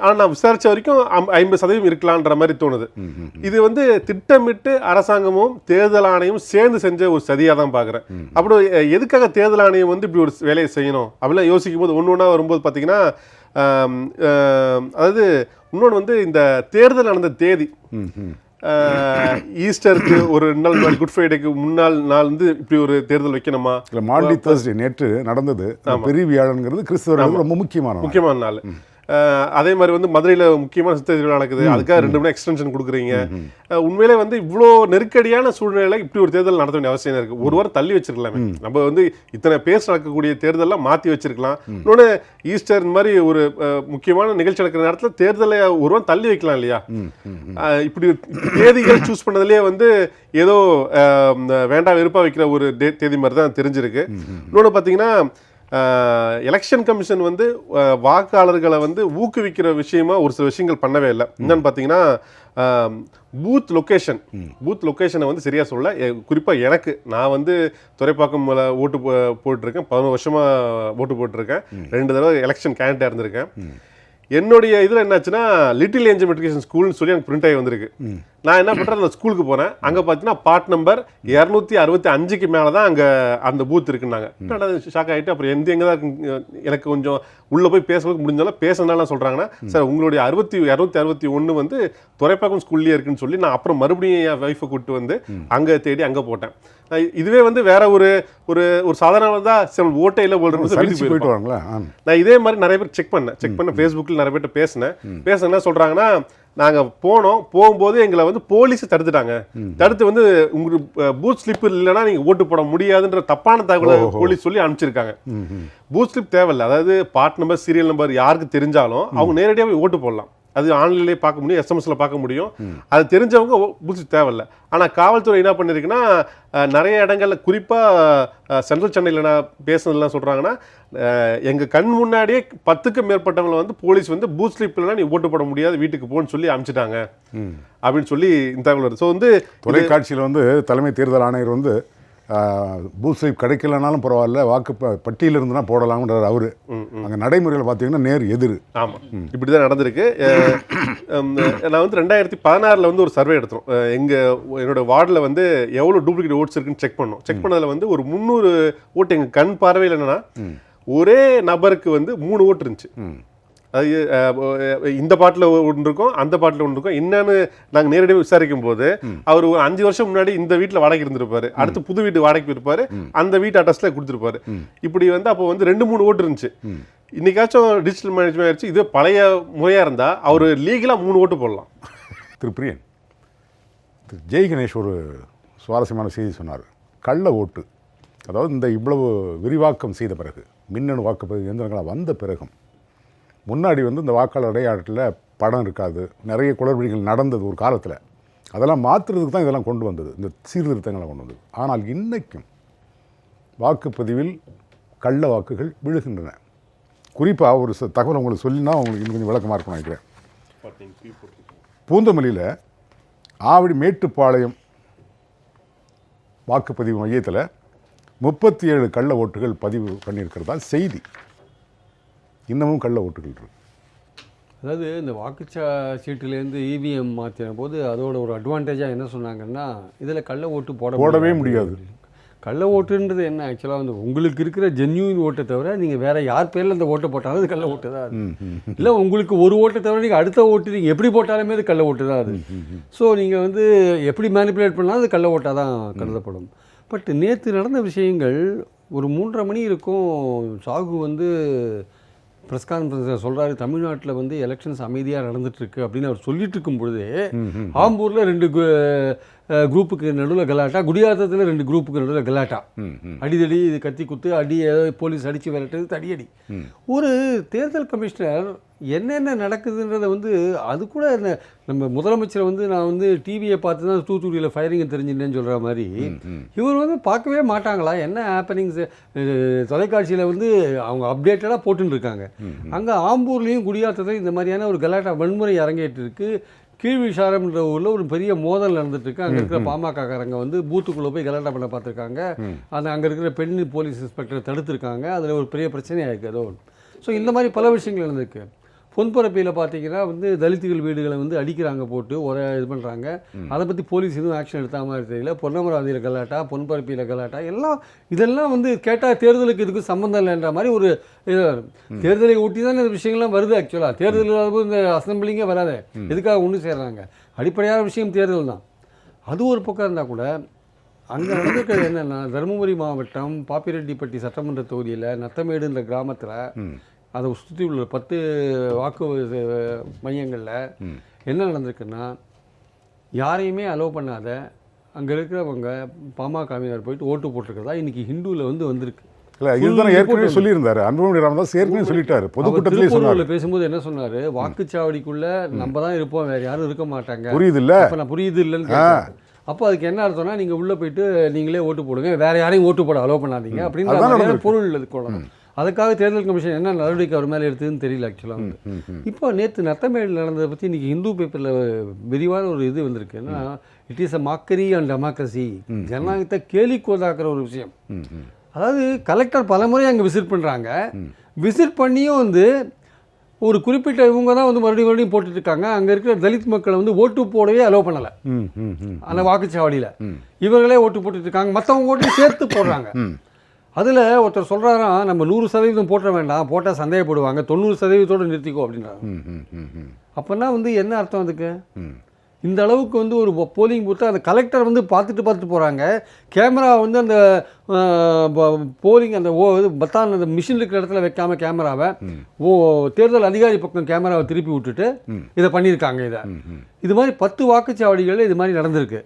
ஆனால் நான் விசாரித்த வரைக்கும் 50% இருக்கலான்ற மாதிரி தோணுது. இது வந்து திட்டமிட்டு அரசாங்கமும் தேர்தல் ஆணையமும் சேர்ந்து செஞ்ச ஒரு சதியாக தான் பார்க்குறேன். அப்படி எதுக்காக தேர்தல் ஆணையம் வந்து இப்படி ஒரு வேலையை செய்யணும் அப்படிலாம் யோசிக்கும் போது ஒன்று ஒன்றா வரும்போது பார்த்தீங்கன்னா, அதாவது இன்னொன்று வந்து இந்த தேர்தல் நடந்த தேதி ஈஸ்டருக்கு ஒரு 2 நாள் முன்னாடி, குட் ஃப்ரைடேக்கு முன்னாள் நாள் வந்து இப்படி ஒரு தேர்தல் வைக்கணுமா? இல்லை, மாண்டி தேர்ஸ்டே நேற்று நடந்தது. பெரிய வியாழனுங்கிறது கிறிஸ்தவர்களுக்கு ரொம்ப முக்கியமான நாள். அதே மாதிரி வந்து மதுரையில் முக்கியமான சித்திரை திருவிழா நடக்குது, அதுக்காக 2 மணி எக்ஸ்டென்ஷன் கொடுக்குறீங்க. உண்மையிலே வந்து இவ்வளோ நெருக்கடியான சூழ்நிலையில இப்படி ஒரு தேர்தல் நடத்த வேண்டிய அவசியம் இருக்குது. ஒரு வாரம் தள்ளி வச்சிருக்கலாமே. நம்ம வந்து இத்தனை பேர் நடக்கக்கூடிய தேர்தலாம் மாற்றி வச்சிருக்கலாம். இன்னொன்று ஈஸ்டர் இந்த மாதிரி ஒரு முக்கியமான நிகழ்ச்சி நடக்கிற நேரத்தில் தேர்தலை ஒரு வாரம் தள்ளி வைக்கலாம் இல்லையா? இப்படி தேதிகள் சூஸ் பண்ணதுலேயே வந்து ஏதோ வேண்டாம் வெறுப்பாக வைக்கிற ஒரு தேதி மாதிரி தான் தெரிஞ்சிருக்கு. இன்னொன்று பார்த்தீங்கன்னா, எலெக்ஷன் கமிஷன் வந்து வாக்காளர்களை வந்து ஊக்குவிக்கிற விஷயமா ஒரு சில விஷயங்கள் பண்ணவே இல்லை. என்னன்னு பார்த்தீங்கன்னா, பூத் லொக்கேஷனை வந்து சரியாக சொல்ல. குறிப்பாக நான் வந்து துறைப்பாக்கம் ஓட்டு போட்டிருக்கேன், 11 வருஷமாக ஓட்டு போட்டிருக்கேன், 2 தடவை எலெக்ஷன் கேண்டிடேட்டாக இருந்திருக்கேன். என்னுடைய இதில் என்னாச்சுன்னா, லிட்டில் ஏஞ்சல் மெட்ரிகுலேஷன் ஸ்கூல்னு சொல்லி எனக்கு பிரிண்ட் ஆகி வந்திருக்கு. நான் என்ன பண்ணுறேன், அந்த ஸ்கூலுக்கு போனேன். அங்கே பார்த்தீங்கன்னா பார்ட் நம்பர் 265க்கு மேலே தான் அங்கே அந்த பூத் இருக்குன்னாங்க. ஷாக் ஆகிட்டு அப்புறம் எங்கே தான் இருக்கு, எனக்கு கொஞ்சம் உள்ளே போய் பேசுறதுக்கு முடிஞ்சாலும் பேசுனாலும் சொல்கிறாங்கன்னா, சார் உங்களுடைய 261 வந்து துறைப்பாக்கம் ஸ்கூல்லேயே இருக்குன்னு சொல்லி நான் அப்புறம் மறுபடியும் என் ஒய்ஃபை கூப்பிட்டு வந்து அங்கே தேடி அங்கே போட்டேன். இதுவே வந்து வேற ஒரு ஒரு ஒரு சாதாரண தான் ஓட்டையில் போயிட்டு வாங்களா. நான் இதே மாதிரி நிறைய பேர் செக் பண்ண ஃபேஸ்புக்கில் நிறைய பேர்ட்ட பேசினேன். என்ன சொல்கிறாங்கன்னா, நாங்கள் போகும்போது எங்களை வந்து போலீஸ் தடுத்து வந்து உங்களுக்கு பூத் ஸ்லிப் இல்லைன்னா நீங்கள் ஓட்டு போட முடியாதுன்ற தப்பான தகவலை போலீஸ் சொல்லி அனுப்பிச்சிருக்காங்க. பூத் ஸ்லிப் தேவையில்லை, அதாவது பார்ட் நம்பர் சீரியல் நம்பர் யாருக்கு தெரிஞ்சாலும் அவங்க நேரடியாக போய் ஓட்டு போடலாம். அது ஆன்லைன்லேயே பார்க்க முடியும், எஸ்எம்எஸ்ல பார்க்க முடியும். அது தெரிஞ்சவங்க பூத் தேவையில்லை. ஆனால் காவல்துறை என்ன பண்ணியிருக்குன்னா, நிறைய இடங்கள்ல குறிப்பாக சென்ட்ரல் சென்னையில் நான் பேசுனதுலாம் சொல்கிறாங்கன்னா, எங்கள் கண் முன்னாடியே 10க்கும் மேற்பட்டவங்களை வந்து போலீஸ் வந்து பூத் ஸ்லிப்லாம் நீ ஓட்டு போட முடியாது, வீட்டுக்கு போன்னு சொல்லி அனுப்பிச்சிட்டாங்க அப்படின்னு சொல்லி இந்த தகவல் வருது. ஸோ வந்து தொலைக்காட்சியில் வந்து தலைமை தேர்தல் ஆணையர் வந்து பூத் ஸ்லிப் கிடைக்கலனாலும் பரவாயில்ல, வாக்கு பட்டியல் இருந்துன்னா போடலாம்ன்றார் அவரு. அங்கே நடைமுறையில் பார்த்தீங்கன்னா நேர் எதிர். ஆமாம், இப்படி தான் நடந்திருக்கு. நான் வந்து 2016 வந்து ஒரு சர்வே எடுத்தோம். என்னோட வார்டில் வந்து எவ்வளோ டூப்ளிகேட் ஓட்ஸ் இருக்குன்னு செக் பண்ணதில் வந்து ஒரு 300 ஓட்டு எங்கள் கண் பார்வையில் என்னன்னா, ஒரே நபருக்கு வந்து 3 ஓட்டு இருந்துச்சு. அது இந்த பாட்டில் ஒன்று இருக்கும், அந்த பாட்டில் ஒன்று இருக்கும். என்னன்னு நாங்கள் நேரடியாக விசாரிக்கும் போது அவர் ஒரு 5 வருஷம் முன்னாடி இந்த வீட்டில் வாடகை இருந்திருப்பாரு, அடுத்து புது வீட்டு வாடகைக்கு போயிருப்பாரு, அந்த வீட்டு அட்ரஸ்ல கொடுத்துருப்பாரு. இப்படி வந்து அப்போ வந்து 2-3 ஓட்டு இருந்துச்சு. இன்னைக்காச்சும் டிஜிட்டல் மேனேஜ்மெண்ட் ஆயிடுச்சு. இது பழைய முறையாக இருந்தால் அவர் லீகலாக 3 ஓட்டு போடலாம். திரு பிரியன், திரு ஜெய் கணேஷ் ஒரு சுவாரஸ்யமான செய்தி சொன்னார். கள்ள ஓட்டு, அதாவது இந்த இவ்வளவு விரிவாக்கம் செய்த பிறகு, மின்னணு வாக்குப்பதிவு இயந்திரங்களாக வந்த பிறகும் முன்னாடி வந்து இந்த வாக்காளர் அடையாளத்தில் படம் இருக்காது, நிறைய குளறுபடிகள் நடந்தது ஒரு காலத்தில். அதெல்லாம் மாற்றுறதுக்கு தான் இதெல்லாம் கொண்டு வந்தது, இந்த சீர்திருத்தங்களை கொண்டு வந்தது. ஆனால் இன்றைக்கும் வாக்குப்பதிவில் கள்ள வாக்குகள் விழுகின்றன. குறிப்பாக ஒரு தகவல் உங்களுக்கு சொல்லினா உங்களுக்கு இன்னும் கொஞ்சம் விளக்கமாக இருக்கும் நினைக்கிறேன். பூந்தமல்லியில் ஆவடி மேட்டுப்பாளையம் வாக்குப்பதிவு மையத்தில் 37 கள்ள ஓட்டுகள் பதிவு பண்ணியிருக்கிறதா செய்தி. இன்னமும் கள்ள ஓட்டுகள் இருக்கு. அதாவது இந்த வாக்குச்சீட்டுலேருந்து இவிஎம் மாற்றின போது அதோட ஒரு அட்வான்டேஜாக என்ன சொன்னாங்கன்னா, இதில் கள்ள ஓட்டு போடவே முடியாது. கள்ள ஓட்டுன்றது என்ன ஆக்சுவலாக வந்து உங்களுக்கு இருக்கிற ஜென்யூன் ஓட்டை தவிர நீங்கள் வேறு யார் பேரில் அந்த ஓட்டை போட்டாலும் அது கள்ள ஓட்டு தான் அது. இல்லை உங்களுக்கு ஒரு ஓட்டை தவிர நீங்கள் அடுத்த ஓட்டு நீங்கள் எப்படி போட்டாலுமே அது கள்ள ஓட்டு தான் அது. ஸோ நீங்கள் வந்து எப்படி மேனிப்புலேட் பண்ணாலும் அது கள்ள ஓட்டாக தான் கருதப்படும். பட் நேற்று நடந்த விஷயங்கள் ஒரு 3:30 மணி இருக்கும். சாகு வந்து ப்ரெஸ் கான்ஃபரன்ஸில் சொல்கிறாரு, தமிழ்நாட்டில் வந்து எலெக்ஷன்ஸ் அமைதியாக நடந்துகிட்ருக்கு அப்படின்னு அவர் சொல்லிட்டு இருக்கும் பொழுதே ஆம்பூரில் 2 குரூப்புக்கு நடுவில் கலாட்டா, குடியாத்தத்தில் 2 குரூப்புக்கு நடுவில் கலாட்டா, அடிதடி, இது கத்தி குத்து அடி, போலீஸ் அடித்து விரட்டுறது, தடியடி. ஒரு தேர்தல் கமிஷனர் என்னென்ன நடக்குதுன்றதை வந்து அது கூட நம்ம முதலமைச்சரை வந்து நான் வந்து டிவியை பார்த்து தான் தூத்துக்குடியில் ஃபயரிங் தெரிஞ்சுட்டேன்னு சொல்கிற மாதிரி இவர் வந்து பார்க்கவே மாட்டாங்களா என்ன ஹேப்பனிங்ஸ்? தொலைக்காட்சியில் வந்து அவங்க அப்டேட்டடாக போட்டுன்னு இருக்காங்க. அங்கே ஆம்பூர்லேயும் குடியாத்தத்தையும் இந்த மாதிரியான ஒரு கலாட்டா வன்முறை அரங்கேற்று இருக்கு. கீழ்விசாரம்ன்ற ஊரில் ஒரு பெரிய மோதல் நடந்துட்டுருக்கு. அங்கே இருக்கிற பாமகக்காரங்க வந்து பூத்துக்குள்ளே போய் கலாட்டா பண்ண பார்த்துருக்காங்க. அங்கே இருக்கிற பெண் போலீஸ் இன்ஸ்பெக்டரை தடுத்துருக்காங்க. அதில் ஒரு பெரிய பிரச்சனையாக இருக்குது ஏதோ. ஸோ இந்த மாதிரி பல விஷயங்கள் நடந்திருக்கு. பொன்பரப்பியில் பார்த்தீங்கன்னா வந்து தலித்துகள் வீடுகளை வந்து அடிக்கிறாங்க, போட்டு இது பண்ணுறாங்க. அதை பற்றி போலீஸ் எதுவும் ஆக்ஷன் எடுத்த மாதிரி தெரியல. பொன்னமராவதியில் கலாட்டா, பொன்பரப்பியில் கலாட்டா, இதெல்லாம் வந்து கேட்டால் தேர்தலுக்கு இதுக்கு சம்மந்தம் இல்லைன்ற மாதிரி ஒரு தேர்தலை ஒட்டி தான் இந்த விஷயங்கள்லாம் வருது. ஆக்சுவலாக தேர்தல் இல்லாத இந்த அசம்பிளிங்கே வராது. எதுக்காக ஒன்று சேர்றாங்க? அடிப்படையான விஷயம் தேர்தல் தான். அது ஒரு பக்கம் இருந்தால் கூட அங்கே நடந்துக்கிறது என்னென்னா, தருமபுரி மாவட்டம் பாப்பிரெட்டிப்பட்டி சட்டமன்ற தொகுதியில் நத்தமேடுன்ற கிராமத்தில் அதை சுற்றி உள்ள 10 வாக்கு மையங்களில் என்ன நடந்திருக்குன்னா, யாரையுமே அலோவ் பண்ணாத அங்கே இருக்கிறவங்க பாமகவினர் போயிட்டு ஓட்டு போட்டிருக்கிறதா இன்றைக்கி ஹிந்துவில் வந்திருக்கு. இல்லை, இதுதான் ஏற்கனவே சொல்லியிருந்தாரு. அன்புமணி ராமதாஸ் ஏற்கனவே சொல்லிட்டாரு பொதுக்கூட்டத்திலே சொன்னார். பேசும்போது என்ன சொன்னார்? வாக்குச்சாவடிக்குள்ள நம்ம தான் இருப்போம், வேறு யாரும் இருக்க மாட்டாங்க. புரியுது இல்லை? அப்போ நான் புரியுது இல்லைன்னு. அப்போ அதுக்கு என்ன அர்த்தம்னா, நீங்கள் உள்ளே போயிட்டு நீங்களே ஓட்டு போடுங்க, வேறு யாரையும் ஓட்டு போட அலோவ் பண்ணாதீங்க அப்படின்னு பொருள் இது கொள்ளணும். அதுக்காக தேர்தல் கமிஷன் என்ன நடவடிக்கை அவர் மேலே எடுத்ததுன்னு தெரியல ஆக்சுவலாக வந்து. இப்போ நேற்று நத்தமேடில் நடந்ததை பற்றி இன்றைக்கி ஹிந்து பேப்பரில் விரிவான ஒரு இது வந்திருக்கு. ஏன்னா it is a mockery and democracy, ஜனநாயகத்தை கேலிக்கோதாக்குற ஒரு விஷயம். அதாவது கலெக்டர் பலமுறை அங்கே விசிட் பண்ணுறாங்க. விசிட் பண்ணியும் வந்து ஒரு குறிப்பிட்ட இவங்க தான் வந்து மறுபடியும் போட்டுட்ருக்காங்க. அங்கே இருக்கிற தலித் மக்களை வந்து ஓட்டு போடவே அலோவ் பண்ணலை அந்த வாக்குச்சாவடியில். இவர்களே ஓட்டு போட்டுட்ருக்காங்க, மற்றவங்க ஓட்டு சேர்த்து போடுறாங்க. அதில் ஒருத்தர் சொல்கிறாராம், நம்ம 100% போட்ட வேண்டாம், போட்டால் சந்தேகப்படுவாங்க, 90% நிறுத்திக்கோ அப்படின்றாங்க. அப்போனா வந்து என்ன அர்த்தம் அதுக்கு? இந்த அளவுக்கு வந்து ஒரு போலிங் பூத்தை அந்த கலெக்டர் வந்து பார்த்துட்டு போகிறாங்க. கேமரா வந்து அந்த போலிங் அந்த பத்தான் அந்த மிஷின் இருக்கிற இடத்துல வைக்காமல் கேமராவை தேர்தல் அதிகாரி பக்கம் கேமராவை திருப்பி விட்டுட்டு இதை பண்ணியிருக்காங்க. இது மாதிரி 10 வாக்குச்சாவடிகளில் இது மாதிரி நடந்திருக்கு.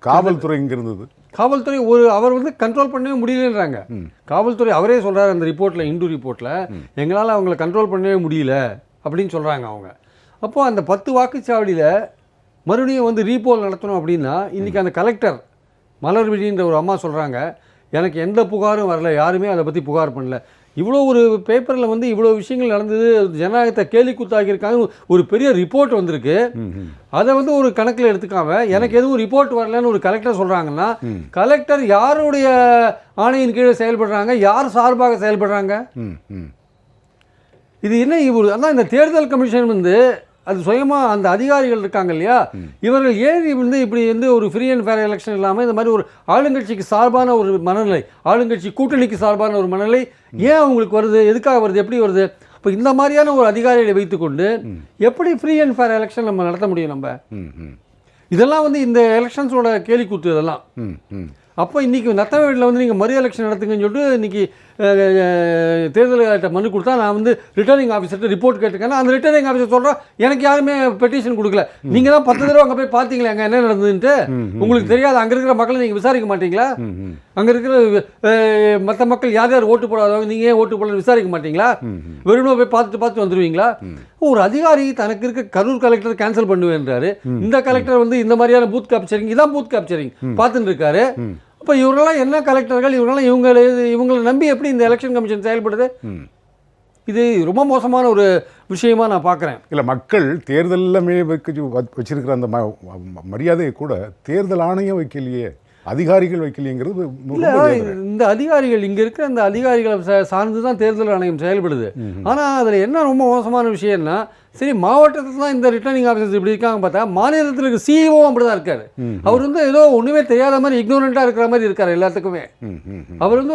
காவல்துறை இங்கே இருந்தது. காவல்துறை அவர் வந்து கண்ட்ரோல் பண்ணவே முடியலன்றாங்க. காவல்துறை அவரே சொல்கிறார் அந்த ரிப்போர்ட்டில், இந்து ரிப்போர்ட்டில், எங்களால் அவங்கள கண்ட்ரோல் பண்ணவே முடியல அப்படின்னு சொல்கிறாங்க அவங்க. அப்போது அந்த 10 வாக்குச்சாவடியில் மறுபடியும் வந்து ரீபோல் நடத்தணும் அப்படின்னா, இன்றைக்கி அந்த கலெக்டர் மலர்விழின்ற ஒரு அம்மா சொல்கிறாங்க, எனக்கு எந்த புகாரும் வரல, யாருமே அதை பற்றி புகார் பண்ணல. இவ்வளோ ஒரு பேப்பரில் வந்து இவ்வளோ விஷயங்கள் நடந்தது, ஜனநாயகத்தை கேலி குத்தாக்கியிருக்காங்க, ஒரு பெரிய ரிப்போர்ட் வந்திருக்கு. அதை வந்து ஒரு கணக்கில் எடுத்துக்காம எனக்கு எதுவும் ரிப்போர்ட் வரலன்னு ஒரு கலெக்டர் சொல்கிறாங்கன்னா, கலெக்டர் யாருடைய ஆணையின் கீழே செயல்படுறாங்க, யார் சார்பாக செயல்படுறாங்க? இது என்ன இவர் அதான் இந்த தேர்தல் கமிஷன் வந்து அது சுயமாக அந்த அதிகாரிகள் இருக்காங்க இல்லையா, இவர்கள் ஏன் வந்து இப்படி வந்து ஒரு ஃப்ரீ அண்ட் ஃபேர் எலெக்ஷன் இல்லாமல் இந்த மாதிரி ஒரு ஆளுங்கட்சிக்கு சார்பான ஒரு மனநிலை, ஆளுங்கட்சி கூட்டணிக்கு சார்பான ஒரு மனநிலை ஏன் அவங்களுக்கு வருது? எதுக்காக வருது? எப்படி வருது? இப்போ இந்த மாதிரியான ஒரு அதிகாரிகளை வைத்துக்கொண்டு எப்படி ஃப்ரீ அண்ட் ஃபேர் எலெக்ஷன் நம்ம நடத்த முடியும்? நம்ம இதெல்லாம் வந்து இந்த எலெக்ஷன்ஸோட கேலிக்கூத்து இதெல்லாம். அப்போ இன்றைக்கி நத்தமேடில் வந்து நீங்கள் மறு எலெக்ஷன் நடத்துங்கன்னு சொல்லிட்டு இன்றைக்கி தேர்தல் மனு கொடுத்தா, நான் வந்து ரிட்டர்னிங் ஆஃபீஸர்கிட்ட ரிப்போர்ட் கேட்டுருக்கேன். அந்த ரிட்டர்னிங் ஆஃபீஸர் சொல்கிறேன், எனக்கு யாருமே பெட்டிஷன் கொடுக்கல. நீங்கள் தான் 10 தடவை அங்கே போய் பார்த்தீங்களா அங்கே என்ன நடந்ததுன்ட்டு? உங்களுக்கு தெரியாது? அங்கே இருக்கிற மக்களை நீங்கள் விசாரிக்க மாட்டீங்களா? அங்கே இருக்கிற மற்ற மக்கள் யார் யார் ஓட்டு போடாதவங்க நீங்கள் ஏன் ஓட்டு போடலன்னு விசாரிக்க மாட்டீங்களா? வெறும் போய் பார்த்துட்டு வந்துடுவீங்களா? ஒரு அதிகாரி தனக்கு இருக்க கரூர் கலெக்டர் கேன்சல் பண்ணுவேன்றாரு, இந்த கலெக்டர் வந்து இந்த மாதிரியான பூத் கேப்சரிங், இதான் பூத் கேப்சரிங் பார்த்துட்டு இருக்காரு. இப்போ இவர்களெல்லாம் என்ன கலெக்டர்கள்? இவங்கெல்லாம் இவங்களை நம்பி எப்படி இந்த எலெக்ஷன் கமிஷன் செயல்படுது? இது ரொம்ப மோசமான ஒரு விஷயமா நான் பார்க்குறேன். இல்லை, மக்கள் தேர்தலில் வச்சிருக்கிற அந்த மரியாதையை கூட தேர்தல் ஆணையம் வைக்கலையே, அதிகாரிகள் வைக்கலையேங்கிறது. இந்த அதிகாரிகள் இங்கே இருக்கிற அந்த அதிகாரிகளை சார்ந்து தான் தேர்தல் ஆணையம் செயல்படுது. ஆனால் அதில் என்ன ரொம்ப மோசமான விஷயம்னா, சரி மாவட்டத்தில் தான் இந்த ரிட்டர்னிங் ஆஃபீஸர்ஸ் இப்படி இருக்காங்க பார்த்தா மாநிலத்தில் இருக்க சிஇஓ அப்படி தான் இருக்காரு. அவர் வந்து ஏதோ ஒன்றுமே தெரியாத மாதிரி இக்னோரண்ட்டாக இருக்கிற மாதிரி இருக்கார் எல்லாத்துக்குமே. அவர்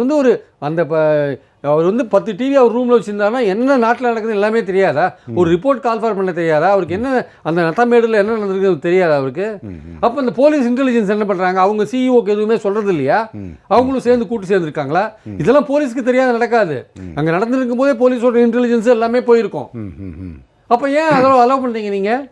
வந்து ஒரு அந்த அவர் வந்து 10 டிவி அவர் ரூமில் வச்சுருந்தாருன்னா என்ன நாட்டில் நடக்குது எல்லாமே தெரியாதா? ஒரு ரிப்போர்ட் கால்ஃபார் பண்ண தெரியாதா அவருக்கு? என்ன அந்த நத்தமேடில் என்ன நடந்திருக்கு தெரியாதா அவருக்கு? அப்போ இந்த போலீஸ் இன்டெலிஜென்ஸ் என்ன பண்ணுறாங்க? அவங்க சிஇஓக்கு எதுவுமே சொல்கிறது இல்லையா? அவங்களும் சேர்ந்து கூட்டு சேர்ந்துருக்காங்களா? இதெல்லாம் போலீஸ்க்கு தெரியாத நடக்காது. அங்கே நடந்துருக்கும் போதே போலீஸோட இன்டெலிஜென்ஸ் எல்லாமே போயிருக்கும். அப்போ ஏன் அதெல்லாம் அலோவ் பண்ணுறீங்க? நீங்கள்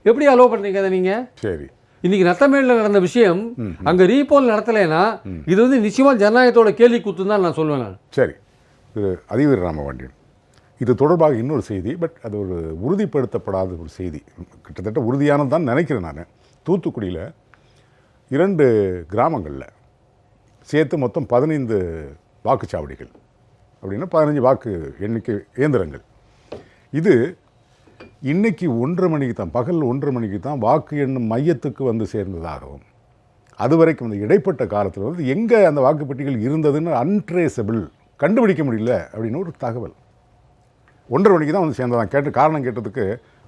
எப்படி அலோவ் பண்ணுறீங்க அதை? நீங்கள் சரி, இன்னைக்கு நத்தமேடில் நடந்த விஷயம் அங்கே ரீபோல் நடத்தலைன்னா இது வந்து நிச்சயமாக ஜனநாயகத்தோட கேள்வி கூத்து தான் நான் சொல்லுவேன். நான் சரி, திரு அதிவீர ராமபாண்டியன், இது தொடர்பாக இன்னொரு செய்தி, பட் அது ஒரு உறுதிப்படுத்தப்படாத ஒரு செய்தி, கிட்டத்தட்ட உறுதியானது தான் நினைக்கிறேன் நான். தூத்துக்குடியில் 2 கிராமங்களில் சேர்த்து மொத்தம் 15 வாக்குச்சாவடிகள், அப்படின்னா 15 வாக்கு எண்ணிக்கை இயந்திரங்கள். இது இன்னைக்கு 1:30 மணிக்கு தான், பகல் 1:30 மணிக்கு தான் வாக்கு எண்ணும் மையத்துக்கு வந்து சேர்ந்ததாகவும், அது வரைக்கும் அந்த இடைப்பட்ட காலத்தில் வந்து எங்கே அந்த வாக்குப்பெட்டிகள் இருந்ததுன்னு அன்ட்ரேசபிள், கண்டுபிடிக்க முடியல அப்படின்னு ஒரு தகவல். 1:30 மணிக்கு தான் வந்து சேர்ந்ததான். காரணம் கேட்டதுக்கு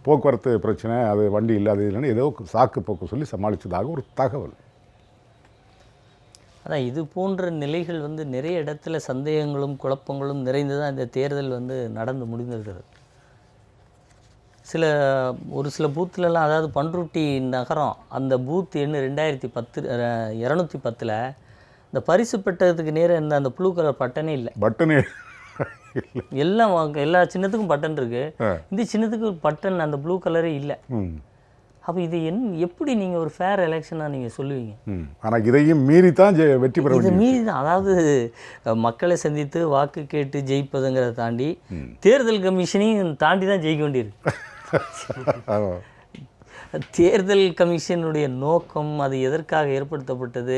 போக்குவரத்து பிரச்சனை, அது வண்டி இல்லை, அது இல்லைன்னு ஏதோ சாக்கு போக்கு சொல்லி சமாளித்ததாக ஒரு தகவல். அதான் இது போன்ற நிலைகள் வந்து நிறைய இடத்துல சந்தேகங்களும் குழப்பங்களும் நிறைந்து தான் இந்த தேர்தல் வந்து நடந்து முடிந்திருக்கிறது. ஒரு சில பூத்துலலாம், அதாவது பண்ருட்டி நகரம் அந்த பூத் எண்ணு 210 இந்த பரிசு பெட்டகத்துக்கு நேரம் இருந்த அந்த ப்ளூ கலர் பட்டனே இல்லை. பட்டனே எல்லாம் எல்லா சின்னத்துக்கும் பட்டன் இருக்கு, இந்த சின்னத்துக்கு பட்டன் அந்த ப்ளூ கலரே இல்லை. அப்போ இது எப்படி நீங்கள் ஒரு ஃபேர் எலெக்ஷனாக நீங்கள் சொல்லுவீங்க? ஆனால் இதையும் மீறி தான் வெற்றி பெற இதை மீறி தான், அதாவது மக்களை சந்தித்து வாக்கு கேட்டு ஜெயிப்பதுங்கிறத தாண்டி தேர்தல் கமிஷனையும் தாண்டி தான் ஜெயிக்க வேண்டியிருக்கு. தேர்தல் கமிஷனுடைய நோக்கம், அது எதற்காக ஏற்படுத்தப்பட்டது,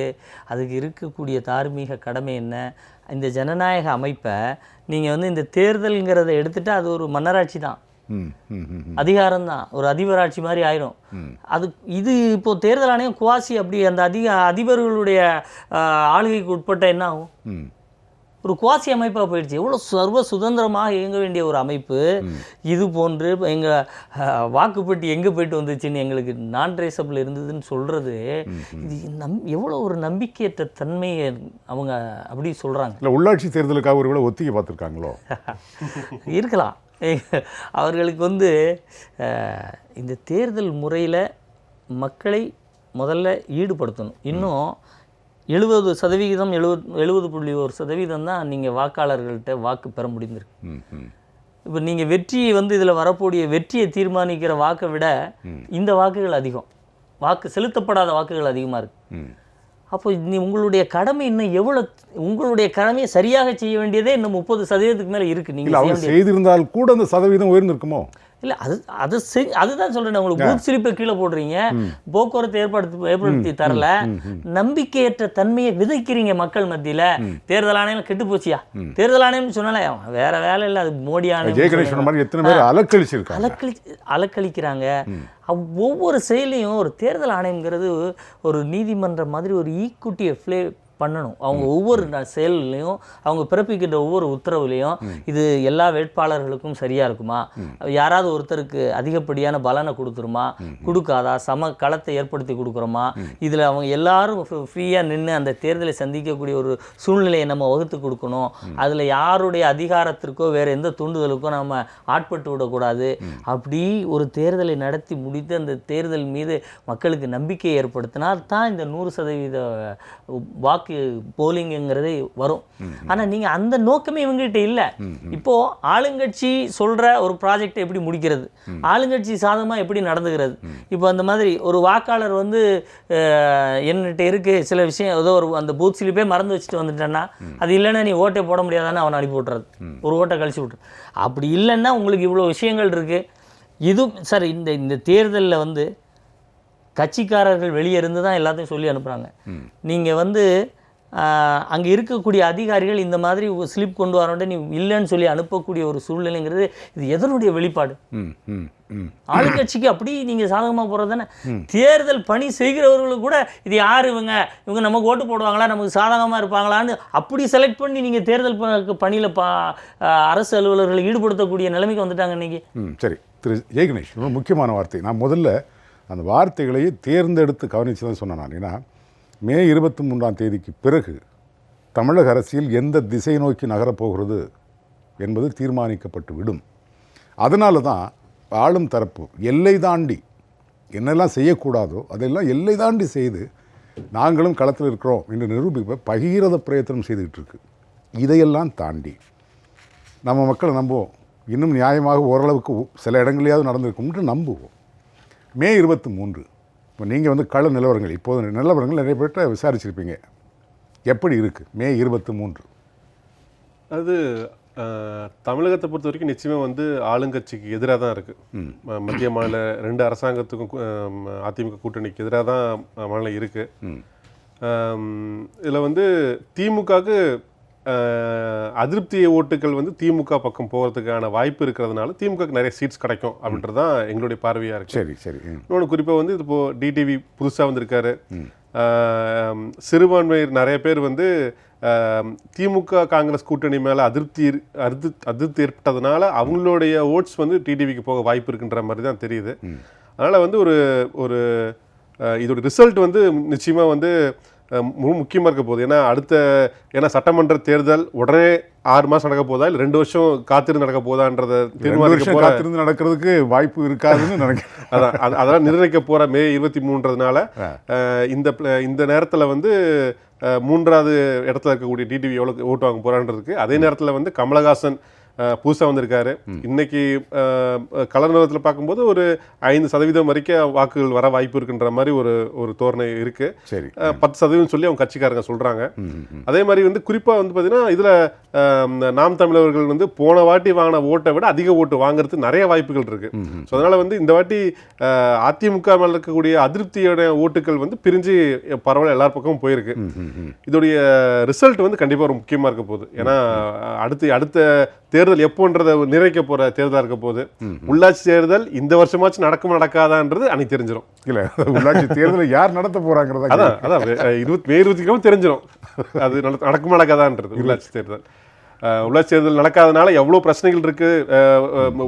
அதுக்கு இருக்கக்கூடிய தார்மீக கடமை என்ன, இந்த ஜனநாயக அமைப்பை நீங்கள் வந்து இந்த தேர்தல்ங்கிறத எடுத்துகிட்டு அது ஒரு மன்னராட்சி தான், அதிகாரம் தான், ஒரு அதிபராட்சி மாதிரி ஆயிரும். இது இப்போது தேர்தல் ஆணையம் குவாசி அப்படி அந்த அதிபர்களுடைய ஆளுகைக்கு உட்பட்ட என்ன ஆகும்? ஒரு குவாசி அமைப்பாக போயிடுச்சு. எவ்வளோ சர்வ சுதந்திரமாக இயங்க வேண்டிய ஒரு அமைப்பு இது போன்று எங்கள் வாக்குப்பட்டி எங்கே போயிட்டு வந்துச்சுன்னு எங்களுக்கு நான் ட்ரேசபிள் இருந்ததுன்னு சொல்கிறது, இது எவ்வளோ ஒரு நம்பிக்கையற்ற தன்மையை அவங்க அப்படி சொல்கிறாங்க. இல்லை, உள்ளாட்சி தேர்தலுக்காக ஒரு வேளை ஒத்திகை பார்த்துருக்காங்களோ? இருக்கலாம். அவர்களுக்கு வந்து இந்த தேர்தல் முறையில் மக்களை முதல்ல ஈடுபடுத்தணும். இன்னும் 70%, 70.1% தான் நீங்கள் வாக்காளர்கள்ட்ட வாக்கு பெற முடிந்திருக்கு. இப்போ நீங்கள் வெற்றியை வந்து இதில் வரக்கூடிய வெற்றியை தீர்மானிக்கிற வாக்கை விட இந்த வாக்குகள் அதிகம், வாக்கு செலுத்தப்படாத வாக்குகள் அதிகமாக இருக்குது. அப்போ உங்களுடைய கடமை இன்னும் எவ்வளோ, உங்களுடைய கடமையை சரியாக செய்ய வேண்டியதே இன்னும் 30% மேலே இருக்குது. நீங்கள் செய்திருந்தால் கூட அந்த சதவீதம் உயர்ந்திருக்குமோ? இல்லை, அதுதான் சொல்கிறேன். உங்களுக்கு பூத் ஸ்லிப்பை கீழே போடுறீங்க, போக்குவரத்து ஏற்படுத்தி தரல, நம்பிக்கையற்ற தன்மையை விதைக்கிறீங்க மக்கள் மத்தியில். தேர்தல் ஆணையம் கெட்டு போச்சியா? தேர்தல் ஆணையம்னு சொன்னாலே வேற வேலை இல்லை, அது மோடி ஆணையம் அலக்களிக்கிறாங்க. ஒவ்வொரு செயலையும் ஒரு தேர்தல் ஆணையம்ங்கிறது ஒரு நீதிமன்றம் மாதிரி ஒரு ஈக்குட்டியை பண்ணணும். அவங்க ஒவ்வொரு செயல்லையும், அவங்க பிறப்பிக்கின்ற ஒவ்வொரு உத்தரவுலையும் இது எல்லா வேட்பாளர்களுக்கும் சரியாக இருக்குமா, யாராவது ஒருத்தருக்கு அதிகப்படியான பலனை கொடுத்துருமா, கொடுக்காதா, சம களத்தை ஏற்படுத்தி கொடுக்குறோமா, இதில் அவங்க எல்லாரும் ஃப்ரீயாக நின்று அந்த தேர்தலை சந்திக்கக்கூடிய ஒரு சூழ்நிலையை நம்ம வகுத்து கொடுக்கணும். அதில் யாருடைய அதிகாரத்திற்கோ வேறு எந்த தூண்டுதலுக்கோ நம்ம ஆட்பட்டு விடக்கூடாது. அப்படி ஒரு தேர்தலை நடத்தி முடித்து அந்த தேர்தல் மீது மக்களுக்கு நம்பிக்கை ஏற்படுத்தினால் தான் இந்த 100% வாக்கு போலிங்கிறது வரும். ஆனா நீங்க அந்த நோக்கமே இவங்ககிட்ட இல்லை. இப்போ ஆளுங்கட்சி சொல்ற ஒரு ப்ராஜெக்ட் எப்படி முடிக்கிறது, ஆளுங்கட்சி சாதகமா எப்படி நடந்துகிறது, இப்போ அந்த மாதிரி ஒரு வாக்காளர் வந்து என்கிட்ட இருக்கு சில விஷயம், ஏதோ ஒரு அந்த பூத் ஸ்லிப்பே மறந்து வச்சுட்டு வந்துட்டேன்னா அது இல்லைன்னா நீ ஓட்டே போட முடியாதான்னு அவனை அனுப்பி விட்றது, ஒரு ஓட்டை கழிச்சு விட்ரு. அப்படி இல்லைன்னா உங்களுக்கு இவ்வளோ விஷயங்கள் இருக்கு. இது சார் இந்த தேர்தலில் வந்து கட்சிக்காரர்கள் வெளியே இருந்து தான் எல்லாத்தையும் சொல்லி அனுப்புகிறாங்க. நீங்கள் வந்து அங்கே இருக்கக்கூடிய அதிகாரிகள் இந்த மாதிரி ஸ்லிப் கொண்டு வரோட நீ இல்லைன்னு சொல்லி அனுப்பக்கூடிய ஒரு சூழ்நிலைங்கிறது இது எதனுடைய வெளிப்பாடு? ஆளுங்கட்சிக்கு அப்படி நீங்கள் சாதகமாக போகிறது தானே. தேர்தல் பணி செய்கிறவர்களுக்கு கூட இது யார் இவங்க நமக்கு ஓட்டு போடுவாங்களா, நமக்கு சாதகமாக இருப்பாங்களான்னு அப்படி செலக்ட் பண்ணி நீங்கள் தேர்தல் பணியில் அரசு அலுவலர்களை ஈடுபடுத்தக்கூடிய நிலைமைக்கு வந்துட்டாங்க இன்னைக்கு. சரி திரு ஜெயகணேஷ், ரொம்ப முக்கியமான வார்த்தை. நான் முதல்ல அந்த வார்த்தைகளையே தேர்ந்தெடுத்து கவனித்து தான் சொன்னேன் நான். ஏன்னா மே 23ஆம் தேதிக்கு பிறகு தமிழக அரசியல் எந்த திசை நோக்கி நகரப்போகிறது என்பது தீர்மானிக்கப்பட்டு விடும். அதனால தான் ஆளும் தரப்பு எல்லை தாண்டி என்னெல்லாம் செய்யக்கூடாதோ அதெல்லாம் எல்லை தாண்டி செய்து நாங்களும் களத்தில் இருக்கிறோம் என்று நிரூபிப்ப பகீரத பிரயத்தனம் செய்துக்கிட்டு இருக்கு. இதையெல்லாம் தாண்டி நம்ம மக்களை நம்புவோம், இன்னும் நியாயமாக ஓரளவுக்கு சில இடங்களையாவது நடந்திருக்கும்னு நம்புவோம். மே 23 இப்போ நீங்கள் கள நிலவரங்கள், இப்போது நிலவரங்கள் நிறைய பேர்கிட்ட விசாரிச்சிருப்பீங்க, எப்படி இருக்குது மே 23? அது தமிழகத்தை பொறுத்த வரைக்கும் நிச்சயமாக ஆளுங்கட்சிக்கு எதிராக தான் இருக்குது. மத்திய மாநில 2 அரசாங்கத்துக்கும் அதிமுக கூட்டணிக்கு எதிராக தான் மாநிலம் இருக்குது. இதில் திமுகவுக்கு அதிருப்தி ஓட்டுகள் திமுக பக்கம் போகிறதுக்கான வாய்ப்பு இருக்கிறதுனால திமுகவுக்கு நிறைய சீட்ஸ் கிடைக்கும் அப்படின்றது தான் எங்களுடைய பார்வையாக இருக்குது. சரி சரி. இன்னொன்று குறிப்பாக இப்போ டிடிவி புதுசாக வந்திருக்காரு. சிறுபான்மையர் நிறைய பேர் திமுக காங்கிரஸ் கூட்டணி மேலே அதிருப்தி ஏற்பட்டதுனால அவங்களுடைய ஓட்ஸ் டிடிவிக்கு போக வாய்ப்பு இருக்குன்ற மாதிரி தான் தெரியுது. அதனால் ஒரு இதோட ரிசல்ட் நிச்சயமாக முக்கியமாக இருக்க போகுது. ஏன்னா சட்டமன்ற தேர்தல் உடனே 6 மாதம் நடக்க போதா இல்லை 2 வருஷம் காத்திருந்து நடக்க போதான்றதை காத்திருந்து நடக்கிறதுக்கு வாய்ப்பு இருக்காதுன்னு நினைக்கிறேன். அதெல்லாம் நிர்ணயிக்க போகிற மே 23ன்றதுனால இந்த நேரத்தில் 3வது இடத்துல இருக்கக்கூடிய டிடிவி எவ்வளோ ஓட்டு வாங்க போகிறான்றதுக்கு, அதே நேரத்தில் கமலஹாசன் புதுசாக வந்திருக்காரு. இன்னைக்கு கலர் நிலவரத்தில் பார்க்கும்போது ஒரு 5% வரைக்கும் வாக்குகள் வர வாய்ப்பு இருக்குன்ற மாதிரி ஒரு தோரணை இருக்கு. சரி, 10% சொல்லி அவங்க கட்சிக்காரங்க சொல்றாங்க. அதே மாதிரி குறிப்பாக பார்த்தீங்கன்னா இதில் நாம் தமிழர்கள் போன வாட்டி வாங்கின ஓட்டை விட அதிக ஓட்டு வாங்குறதுக்கு நிறைய வாய்ப்புகள் இருக்கு. ஸோ அதனால இந்த வாட்டி அதிமுக மேல இருக்கக்கூடிய அதிருப்தியோட ஓட்டுகள் பிரிஞ்சு பரவாயில்ல எல்லா பக்கமும் போயிருக்கு. இதோடைய ரிசல்ட் கண்டிப்பாக ஒரு முக்கியமாக இருக்க போகுது. ஏன்னா அடுத்த தேர்தல் எப்போன்றதை நிர்ணயிக்க போற தேர்தலாக இருக்க போது. உள்ளாட்சி தேர்தல் இந்த வருஷமாச்சும் நடக்காதான்றது அன்னைக்கு தெரிஞ்சிடும். இல்லை, உள்ளாட்சி தேர்தல் யார் நடத்த போறாங்கிறத அதான் மே 23 தெரிஞ்சிடும் அது நடக்காதான்றது. உள்ளாட்சி தேர்தல் நடக்காதனால எவ்வளோ பிரச்சனைகள் இருக்கு.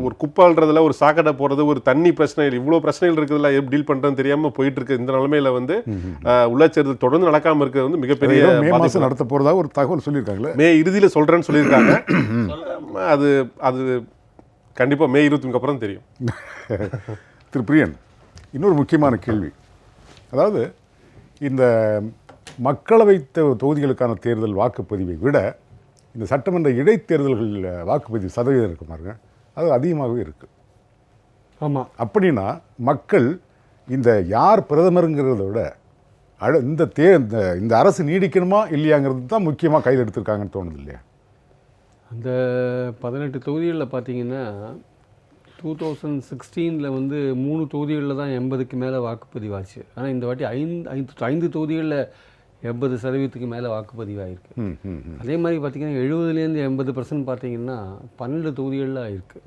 ஒரு குப்பாள்றதுல ஒரு சாக்கடை போறது, ஒரு தண்ணி பிரச்சனைகள், இவ்வளோ பிரச்சனைகள் இருக்குதுல எப்படி டீல் பண்றதுன்னு தெரியாம போயிட்டு இருக்கு. இந்த நிலைமையில உள்ளாட்சி தேர்தல் தொடர்ந்து நடக்காம இருக்கிறது மிகப்பெரிய நடத்த போறதா ஒரு தகவல் சொல்லியிருக்காங்க. மே இறுதியில் சொல்றேன்னு சொல்லியிருக்காங்க. அது கண்டிப்பா மே 23 அப்புறம் தெரியும். திரு பிரியன், இன்னொரு முக்கியமான கேள்வி. அதாவது இந்த மக்களவை தொகுதிகளுக்கான தேர்தல் வாக்குப்பதிவை விட இந்த சட்டமன்ற இடைத்தேர்தல்களில் வாக்குப்பதிவு சதவீதம் இருக்கு பாருங்க, அது அதிகமாகவே இருக்கு. ஆமாம். அப்படின்னா மக்கள் இந்த யார் பிரதமருங்கிறத விட இந்த அரசு நீடிக்கணுமா இல்லையாங்கிறது தான் முக்கியமாக கையில் எடுத்திருக்காங்கன்னு தோணுது இல்லையா? அந்த 18 தொகுதிகளில் பார்த்தீங்கன்னா 2016 3 தொகுதிகளில் தான் 80க்கு மேலே வாக்குப்பதிவாச்சு. ஆனால் இந்த வாட்டி 5 தொகுதிகளில் 80% மேலே வாக்குப்பதிவாயிருக்கு. அதே மாதிரி பார்த்தீங்கன்னா 70லேருந்து 80% பார்த்தீங்கன்னா 12 தொகுதிகளில் ஆயிருக்கு.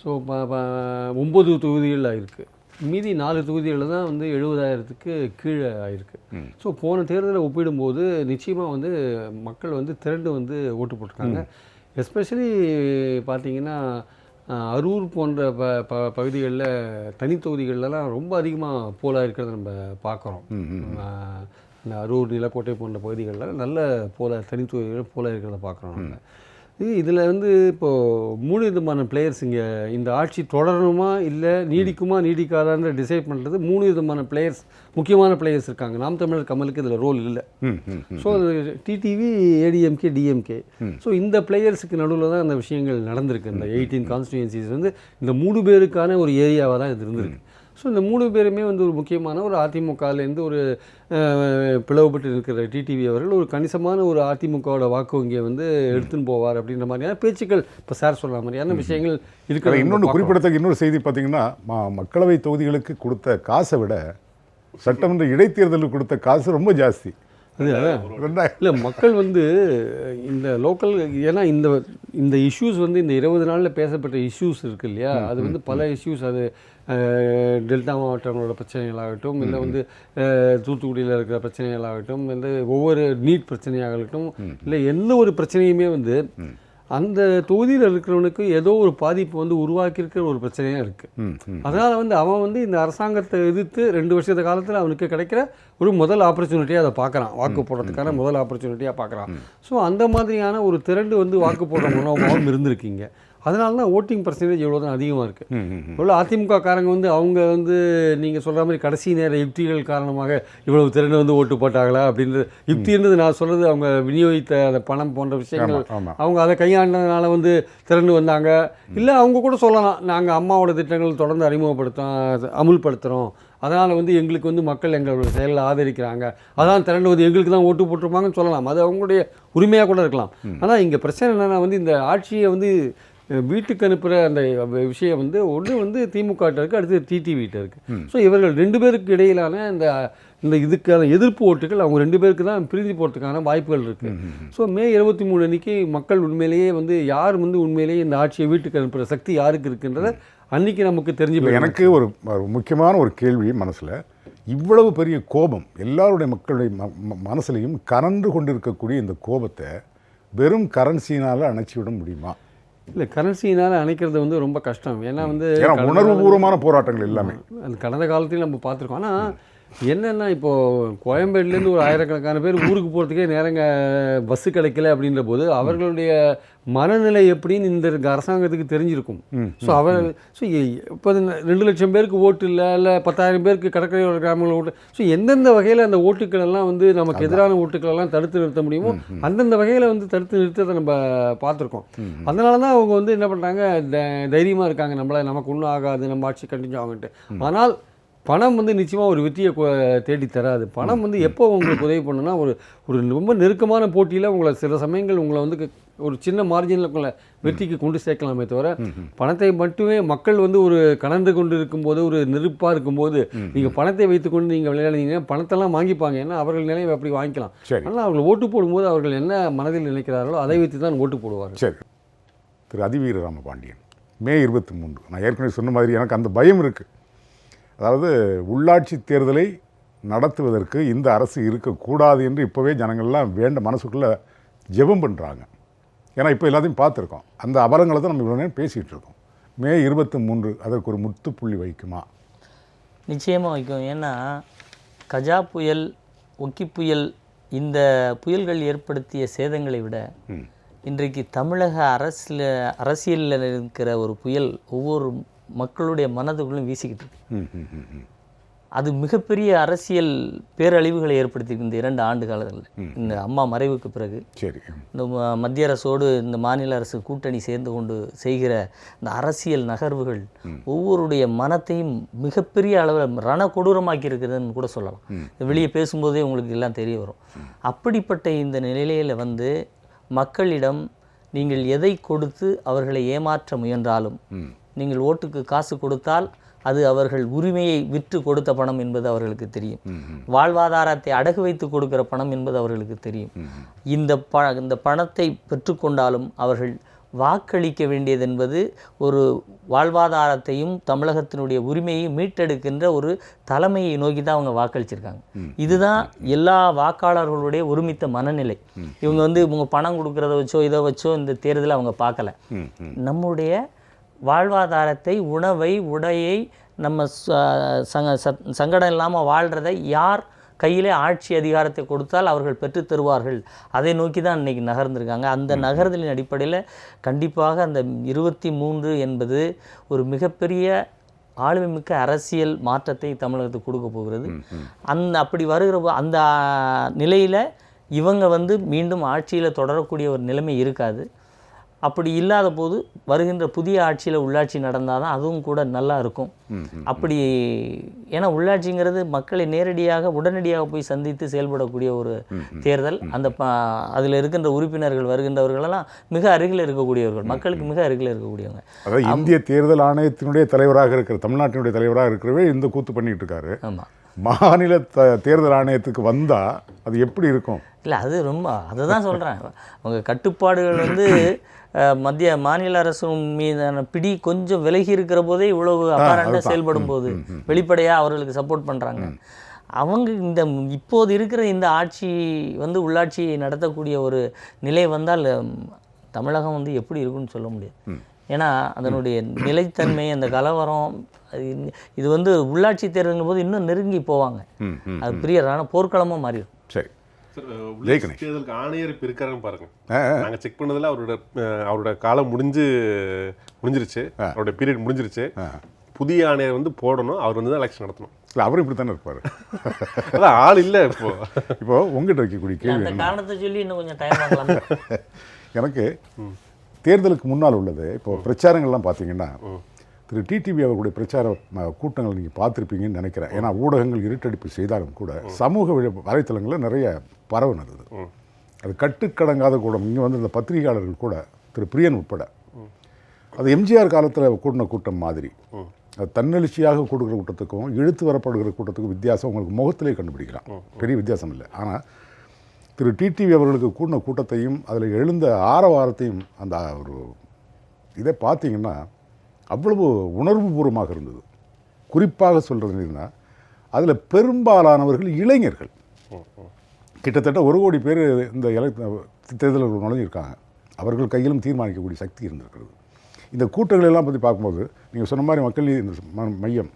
ஸோ 9 தொகுதிகளில் ஆயிருக்கு. மீதி 4 தொகுதிகளில் தான் 70,000க்கு கீழே ஆயிருக்கு. ஸோ போன தேர்தலை ஒப்பிடும்போது நிச்சயமாக மக்கள் திரண்டு ஓட்டு போட்டிருக்காங்க. எஸ்பெஷலி பார்த்தீங்கன்னா அரூர் போன்ற பகுதிகளில் தனி தொகுதிகளெலாம் ரொம்ப அதிகமாக போலாக இருக்கிறத நம்ம பார்க்குறோம். இந்த அரூர், நிலக்கோட்டை போன்ற பகுதிகளில் நல்ல தனி தொகுதிகள் போலாக இருக்கிறத பார்க்குறோம். நம்ம இதில் இப்போது 3 விதமான பிளேயர்ஸ் இங்கே இந்த ஆட்சி தொடரணுமா இல்லை நீடிக்குமா நீடிக்காதான்ற டிசைட் பண்ணுறது 3 விதமான பிளேயர்ஸ், முக்கியமான பிளேயர்ஸ் இருக்காங்க. நாம் தமிழர் கமலுக்கு இதில் ரோல் இல்லை. So TTV, ADMK, DMK. So இந்த பிளேயர்ஸுக்கு நடுவில் தான் இந்த விஷயங்கள் நடந்திருக்கு. இந்த 18 கான்ஸ்டியூன்சிஸ் இந்த 3 பேருக்கான ஒரு ஏரியாவாக தான் இது இருந்திருக்கு. ஸோ இந்த 3 பேருமே ஒரு முக்கியமான ஒரு அதிமுகலேருந்து ஒரு பிளவுபட்டு இருக்கிற டிடிவி அவர்கள் ஒரு கணிசமான ஒரு அதிமுகவோட வாக்கு வங்கியை எடுத்துன்னு போவார் அப்படின்ற மாதிரியான பேச்சுக்கள் இப்போ சார் சொல்கிற மாதிரியான விஷயங்கள் இருக்கிற. இன்னொன்று குறிப்பிடத்தக்க இன்னொரு செய்தி பார்த்தீங்கன்னா, மக்களவை தொகுதிகளுக்கு கொடுத்த காசை விட சட்டமன்ற இடைத்தேர்தலுக்கு கொடுத்த காசு ரொம்ப ஜாஸ்தி. இல்லை மக்கள் வந்து இந்த லோக்கல், ஏன்னா இந்த இந்த இஷ்யூஸ் வந்து இந்த 20 நாளில் பேசப்பட்ட இஷ்யூஸ் இருக்குது இல்லையா, அது வந்து பல இஷ்யூஸ். அது டெல்டா மாவட்டங்களோட பிரச்சனைகளாகட்டும், இல்லை வந்து தூத்துக்குடியில் இருக்கிற பிரச்சனைகளாகட்டும், இந்த ஒவ்வொரு நீட் பிரச்சனையாகட்டும், இல்லை எந்த ஒரு பிரச்சனையுமே வந்து அந்த தொகுதியில் இருக்கிறவனுக்கு ஏதோ ஒரு பாதிப்பு வந்து உருவாக்கியிருக்கிற ஒரு பிரச்சனையாக இருக்குது. அதனால் வந்து அவன் வந்து இந்த அரசாங்கத்தை எதிர்த்து 2 வருஷத்து காலத்தில் அவனுக்கு கிடைக்கிற ஒரு முதல் ஆப்பர்ச்சுனிட்டியாக அதை பார்க்குறான், வாக்கு போடுறதுக்கான முதல் ஆப்பர்ச்சுனிட்டியாக பார்க்குறான். ஸோ அந்த மாதிரியான ஒரு திரண்டு வந்து வாக்கு போடுற மனோபாவம் இருந்திருக்கீங்க. அதனால தான் ஓட்டிங் பர்சன்டேஜ் இவ்வளோ தான் அதிகமாக இருக்குது. இவ்வளோ அதிமுக காரங்க வந்து அவங்க வந்து நீங்கள் சொல்கிற மாதிரி கடைசி நேர யுக்திகள் காரணமாக இவ்வளவு திரண்டு வந்து ஓட்டு போட்டாங்களா அப்படின்றது யுக்தின்றது நான் சொல்கிறது, அவங்க விநியோகித்த அந்த பணம் போன்ற விஷயங்கள் அவங்க அதை கையாண்டதுனால வந்து திரண்டு வந்தாங்க. இல்லை அவங்க கூட சொல்லலாம், நாங்கள் அம்மாவோட திட்டங்கள் தொடர்ந்து அமுல்படுத்துகிறோம், அதனால் வந்து எங்களுக்கு வந்து மக்கள் எங்களோட செயலில் ஆதரிக்கிறாங்க, அதான் திரண்டு வந்து எங்களுக்கு தான் ஓட்டு போட்டிருப்பாங்கன்னு சொல்லலாம். அது அவங்களுடைய உரிமையாக கூட இருக்கலாம். ஆனால் இங்கே பிரச்சனை என்னென்னா வந்து இந்த ஆட்சியை வந்து வீட்டுக்கு அனுப்புகிற அந்த விஷயம் வந்து ஒன்று வந்து திமுக இருக்குது, அடுத்து டிடிவிட்ட இருக்குது. ஸோ இவர்கள் 2 பேருக்கு இடையிலான இந்த இதுக்கான எதிர்ப்பு ஓட்டுகள் அவங்க 2 பேருக்கு தான் பிரிஞ்சு போகிறதுக்கான வாய்ப்புகள் இருக்குது. ஸோ மே 23 அன்றைக்கி மக்கள் உண்மையிலேயே வந்து யார் வந்து உண்மையிலேயே இந்த ஆட்சியை வீட்டுக்கு அனுப்புகிற சக்தி யாருக்கு இருக்குன்றத அன்றைக்கி நமக்கு தெரிஞ்சு. எனக்கு ஒரு முக்கியமான ஒரு கேள்வி மனசில், இவ்வளவு பெரிய கோபம் எல்லாருடைய மக்களுடைய மனசுலையும் கனன்று கொண்டிருக்கக்கூடிய இந்த கோபத்தை வெறும் கரன்சினால் அணைச்சிவிட முடியுமா? இல்லை, கரன்சினால் அணைக்கிறது வந்து ரொம்ப கஷ்டம். ஏன்னா வந்து உணர்வுபூர்வமான போராட்டங்கள் எல்லாமே அது கடந்த காலத்தையும் நம்ம பார்த்துருக்கோம். ஆனால் என்னென்னா இப்போது கோயம்பேடுலேருந்து ஒரு ஆயிரக்கணக்கான பேர் ஊருக்கு போகிறதுக்கே நேரங்க பஸ்ஸு கிடைக்கல அப்படின்ற போது அவர்களுடைய மனநிலை எப்படின்னு இந்த அரசாங்கத்துக்கு தெரிஞ்சிருக்கும். ஸோ இப்போ 2 லட்சம் பேருக்கு ஓட்டு இல்லை 10,000 பேருக்கு கடற்கரையோட கிராமங்கள் ஓட்டு. ஸோ எந்தெந்த வகையில் அந்த ஓட்டுக்கள் எல்லாம் வந்து நமக்கு எதிரான ஓட்டுக்களெல்லாம் தடுத்து நிறுத்த முடியுமோ அந்தந்த வகையில் வந்து தடுத்து நிறுத்தத்தை நம்ம பார்த்துருக்கோம். அதனால தான் அவங்க வந்து என்ன பண்ணுறாங்க, தைரியமாக இருக்காங்க, நமக்கு ஒன்றும் ஆகாது, நம்ம ஆட்சி கண்டினியூ ஆகுன்ட்டு. ஆனால் பணம் வந்து நிச்சயமாக ஒரு வெற்றியை தேடி தராது. பணம் வந்து எப்போ உங்களுக்கு உதவி பண்ணுன்னா ஒரு ரொம்ப நெருக்கமான போட்டியில் உங்களை சில சமயங்கள் உங்களை வந்து ஒரு சின்ன மார்ஜினில் உங்களை வெற்றிக்கு கொண்டு சேர்க்கலாமே தவிர, பணத்தை மட்டுமே மக்கள் வந்து ஒரு கலந்து கொண்டு இருக்கும்போது, ஒரு நெருப்பாக இருக்கும்போது நீங்கள் பணத்தை வைத்துக்கொண்டு நீங்கள் விளையாடுனீங்கன்னா பணத்தெல்லாம் வாங்கிப்பாங்க. ஏன்னா அவர்கள் நிலையை அப்படி வாங்கிக்கலாம். ஆனால் அவர்கள் ஓட்டு போடும்போது அவர்கள் என்ன மனதில் நினைக்கிறார்களோ அதை வைத்து தான் ஓட்டு போடுவார்கள். சரி, திரு அதிவீர ராமபாண்டியன், மே 23 நான் ஏற்கனவே சொன்ன மாதிரி எனக்கு அந்த பயம் இருக்குது. அதாவது உள்ளாட்சி தேர்தலை நடத்துவதற்கு இந்த அரசு இருக்கக்கூடாது என்று இப்போவே ஜனங்கள்லாம் மனசுக்குள்ளே ஜெபம் பண்ணுறாங்க. ஏன்னா இப்போ எல்லாத்தையும் பார்த்துருக்கோம், அந்த அபலங்களை தான் நம்ம இவ்வளோ நேரம் பேசிகிட்டு இருக்கோம். மே 23 அதற்கு ஒரு முற்றுப்புள்ளி வைக்குமா? நிச்சயமாக வைக்கும். ஏன்னா கஜா புயல், ஒக்கி புயல், இந்த புயல்கள் ஏற்படுத்திய சேதங்களை விட இன்றைக்கு தமிழக அரசியலில் இருக்கிற ஒரு புயல் ஒவ்வொரு மக்களுடைய மனதுக்குள்ளும் வீசிக்கிட்டு இருக்கு. அது மிகப்பெரிய அரசியல் பேரழிவுகளை ஏற்படுத்தியிருக்கு இந்த 2 ஆண்டு காலங்களில். இந்த அம்மா மறைவுக்கு பிறகு இந்த மத்திய அரசோடு இந்த மாநில அரசு கூட்டணி சேர்ந்து கொண்டு செய்கிற இந்த அரசியல் நகர்வுகள் ஒவ்வொருடைய மனத்தையும் மிகப்பெரிய அளவில் ரணகொடூரமாக்கி இருக்கிறதுன்னு கூட சொல்லலாம். வெளியே பேசும்போதே உங்களுக்கு எல்லாம் தெரிய வரும். அப்படிப்பட்ட இந்த நிலையில் வந்து மக்களிடம் நீங்கள் எதை கொடுத்து அவர்களை ஏமாற்ற முயன்றாலும், நீங்கள் ஓட்டுக்கு காசு கொடுத்தால் அது அவர்கள் உரிமையை விற்று கொடுத்த பணம் என்பது அவர்களுக்கு தெரியும். வாழ்வாதாரத்தை அடகு வைத்து கொடுக்கிற பணம் என்பது அவர்களுக்கு தெரியும். இந்த பணத்தை பெற்றுக்கொண்டாலும் அவர்கள் வாக்களிக்க வேண்டியது என்பது ஒரு வாழ்வாதாரத்தையும் தமிழகத்தினுடைய உரிமையையும் மீட்டெடுக்கின்ற ஒரு தலைமையை நோக்கி தான் அவங்க வாக்களிச்சிருக்காங்க. இதுதான் எல்லா வாக்காளர்களுடைய ஒருமித்த மனநிலை. இவங்க வந்து இவங்க பணம் கொடுக்கறத வச்சோ இதை வச்சோ இந்த தேர்தலை அவங்க பார்க்கல. நம்முடைய வாழ்வாதாரத்தை, உணவை, உடையை, நம்ம சங்கடம் இல்லாமல் வாழ்கிறதை யார் கையிலே ஆட்சி அதிகாரத்தை கொடுத்தால் அவர்கள் பெற்றுத் தருவார்கள், அதை நோக்கி தான் இன்றைக்கி நகர்ந்திருக்காங்க. அந்த நகர்தலின் அடிப்படையில் கண்டிப்பாக அந்த 23 என்பது ஒரு மிகப்பெரிய ஆளுமைமிக்க அரசியல் மாற்றத்தை தமிழகத்துக்கு கொடுக்க போகிறது. அப்படி வருகிற அந்த நிலையில் இவங்க வந்து மீண்டும் ஆட்சியில் தொடரக்கூடிய ஒரு நிலைமை இருக்காது. அப்படி இல்லாத போது வருகின்ற புதிய ஆட்சியில் உள்ளாட்சி நடந்தால் தான் அதுவும் கூட நல்லா இருக்கும். அப்படி ஏன்னா உள்ளாட்சிங்கிறது மக்களை நேரடியாக உடனடியாக போய் சந்தித்து செயல்படக்கூடிய ஒரு தேர்தல். அதில் இருக்கின்ற உறுப்பினர்கள் வருகின்றவர்களெல்லாம் மிக அருகில் இருக்கக்கூடியவர்கள், மக்களுக்கு மிக அருகில் இருக்கக்கூடியவங்க. அதாவது இந்திய தேர்தல் ஆணையத்தினுடைய தலைவராக இருக்கிற, தமிழ்நாட்டினுடைய தலைவராக இருக்கிறவே இந்த கூத்து பண்ணிட்டு இருக்காரு. ஆமாம். மாநில தேர்தல் ஆணையத்துக்கு வந்தால் அது எப்படி இருக்கும்? இல்லை அது ரொம்ப அதை தான் சொல்கிறேன். அவங்க கட்டுப்பாடுகள் வந்து மாநில அரசு மீதான பிடி கொஞ்சம் விலகி இருக்கிற போதே இவ்வளவு அப்பாரண்டாக செயல்படும் போது வெளிப்படையாக அவர்களுக்கு சப்போர்ட் பண்ணுறாங்க. அவங்க இந்த இப்போது இருக்கிற இந்த ஆட்சி வந்து உள்ளாட்சியை நடத்தக்கூடிய ஒரு நிலை வந்தால் தமிழகம் வந்து எப்படி இருக்குன்னு சொல்ல முடியாது. ஏன்னா அதனுடைய நிலைத்தன்மை, அந்த கலவரம், இது வந்து உள்ளாட்சி தேர்தல் போது இன்னும் நெருங்கி போவாங்க. அது பெரிய போர்க்களமாக மாறிடும். சரி, தேர்தலுக்கு ஆணையர் இப்போ இருக்காருன்னு பாருங்க. நாங்கள் செக் பண்ணதில் அவரோட காலம் முடிஞ்சிருச்சு, அவருடைய பீரியட் முடிஞ்சிருச்சு. புதிய ஆணையர் வந்து போடணும், அவர் வந்து தான் எலெக்ஷன் நடத்தணும். இல்லை, அவர் இப்படி தானே இருப்பார். அதான் ஆள் இல்லை இப்போ உங்ககிட்ட வைக்கக்கூடிய கேள்வி அந்த காரணத்தை சொல்லி இன்னும் கொஞ்சம் டைம் ஆகலாம். எனக்கு தேர்தலுக்கு முன்னால் உள்ளது இப்போ பிரச்சாரங்கள்லாம் பார்த்தீங்கன்னா திரு டிடிவி அவர்களுடைய பிரச்சார கூட்டங்கள் நீங்கள் பார்த்துருப்பீங்கன்னு நினைக்கிறேன். ஏன்னா ஊடகங்கள் இருட்டடிப்பு செய்தாலும் கூட சமூக வலைத்தளங்களில் நிறைய பரவுனது. அது கட்டுக்கடங்காத கூட்டம். இங்கே வந்து இந்த பத்திரிகையாளர்கள் கூட திரு பிரியன் உட்பட அது எம்ஜிஆர் காலத்தில் கூட்டின கூட்டம் மாதிரி. அது தன்னெழுச்சியாக கொடுக்குற கூட்டத்துக்கும் இழுத்து வரப்படுகிற கூட்டத்துக்கும் வித்தியாசம் உங்களுக்கு முகத்திலே கண்டுபிடிக்கலாம். பெரிய வித்தியாசம் இல்லை. ஆனால் திரு டிடிவி அவர்களுக்கு கூடின கூட்டத்தையும் அதில் எழுந்த ஆரவாரத்தையும் அந்த ஒரு இதை பார்த்தீங்கன்னா அவ்வளவு உணர்வுபூர்வமாக இருந்தது. குறிப்பாக சொல்கிறதுனா அதில் பெரும்பாலானவர்கள் இளைஞர்கள். கிட்டத்தட்ட 1 கோடி பேர் இந்த தேர்தலில் நுழைஞ்சிருக்காங்க. அவர்கள் கையிலும் தீர்மானிக்கக்கூடிய சக்தி இருந்திருக்கிறது. இந்த கூட்டங்களெல்லாம் பற்றி பார்க்கும்போது நீங்கள் சொன்ன மாதிரி மக்கள் நீதி மையம்,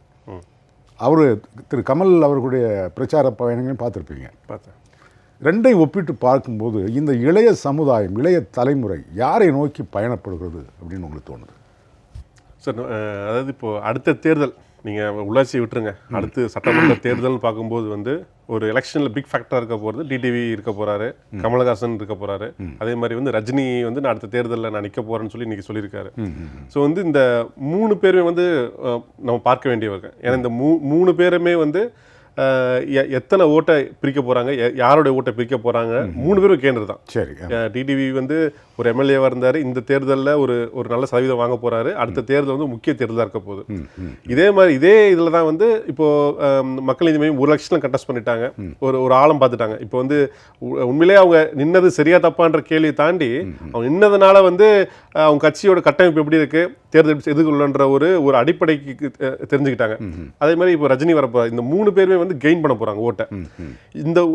அவர் திரு கமல் அவர்களுடைய பிரச்சார பயணங்களையும் பார்த்துருப்பீங்க. ரெண்டையும் ஒப்பிட்டு பார்க்கும்போது இந்த இளைய சமுதாயம், இளைய தலைமுறை யாரை நோக்கி பயணப்படுகிறது அப்படின்னு உங்களுக்கு தோணுது? சார், அதாவது இப்போது அடுத்த தேர்தல் நீங்கள் உள்ளாட்சி விட்டுருங்க, அடுத்து சட்டமன்ற தேர்தல்னு பார்க்கும்போது வந்து ஒரு எலெக்ஷனில் பிக் ஃபேக்டராக இருக்க போகிறது டிடிவி இருக்க போகிறாரு, கமலஹாசன் இருக்க போகிறாரு. அதே மாதிரி வந்து ரஜினி வந்து நான் அடுத்த தேர்தலில் நான் நிற்க போகிறேன்னு சொல்லி இன்றைக்கி சொல்லியிருக்காரு. ஸோ வந்து இந்த 3 பேருமே வந்து நம்ம பார்க்க வேண்டியவர்கள். ஏன்னா இந்த 3 பேருமே வந்து எத்தனை ஓட்டை பிரிக்க போகிறாங்க, யாரோடைய ஓட்டை பிரிக்க போகிறாங்க, 3 பேரும் கேண்டர் தான். சரி, டிடிவி வந்து ஒரு எம்எல்ஏவாக இருந்தார், இந்த தேர்தலில் ஒரு நல்ல சதவீதம் வாங்க போகிறாரு. அடுத்த தேர்தல் வந்து முக்கிய தேர்தலாக இருக்க போகுது. இதே இதில் தான் வந்து இப்போது மக்கள் நீதி மையம் 1 லட்சம் கண்டெஸ்ட் பண்ணிட்டாங்க, ஒரு ஆழம் பார்த்துட்டாங்க. இப்போ வந்து உண்மையிலே அவங்க நின்னது சரியா தப்பான்ற கேள்வியை தாண்டி அவங்க நின்னதுனால வந்து அவங்க கட்சியோட கட்டமைப்பு எப்படி இருக்குது, தேர்தல் எதிர்கொள்ளன்ற ஒரு அடிப்படைக்கு தெரிஞ்சுக்கிட்டாங்க. அதே மாதிரி இப்போ ரஜினி வரப்போ இந்த 3 பேருமே வந்து கெயின் பண்ண போகிறாங்க ஓட்டை.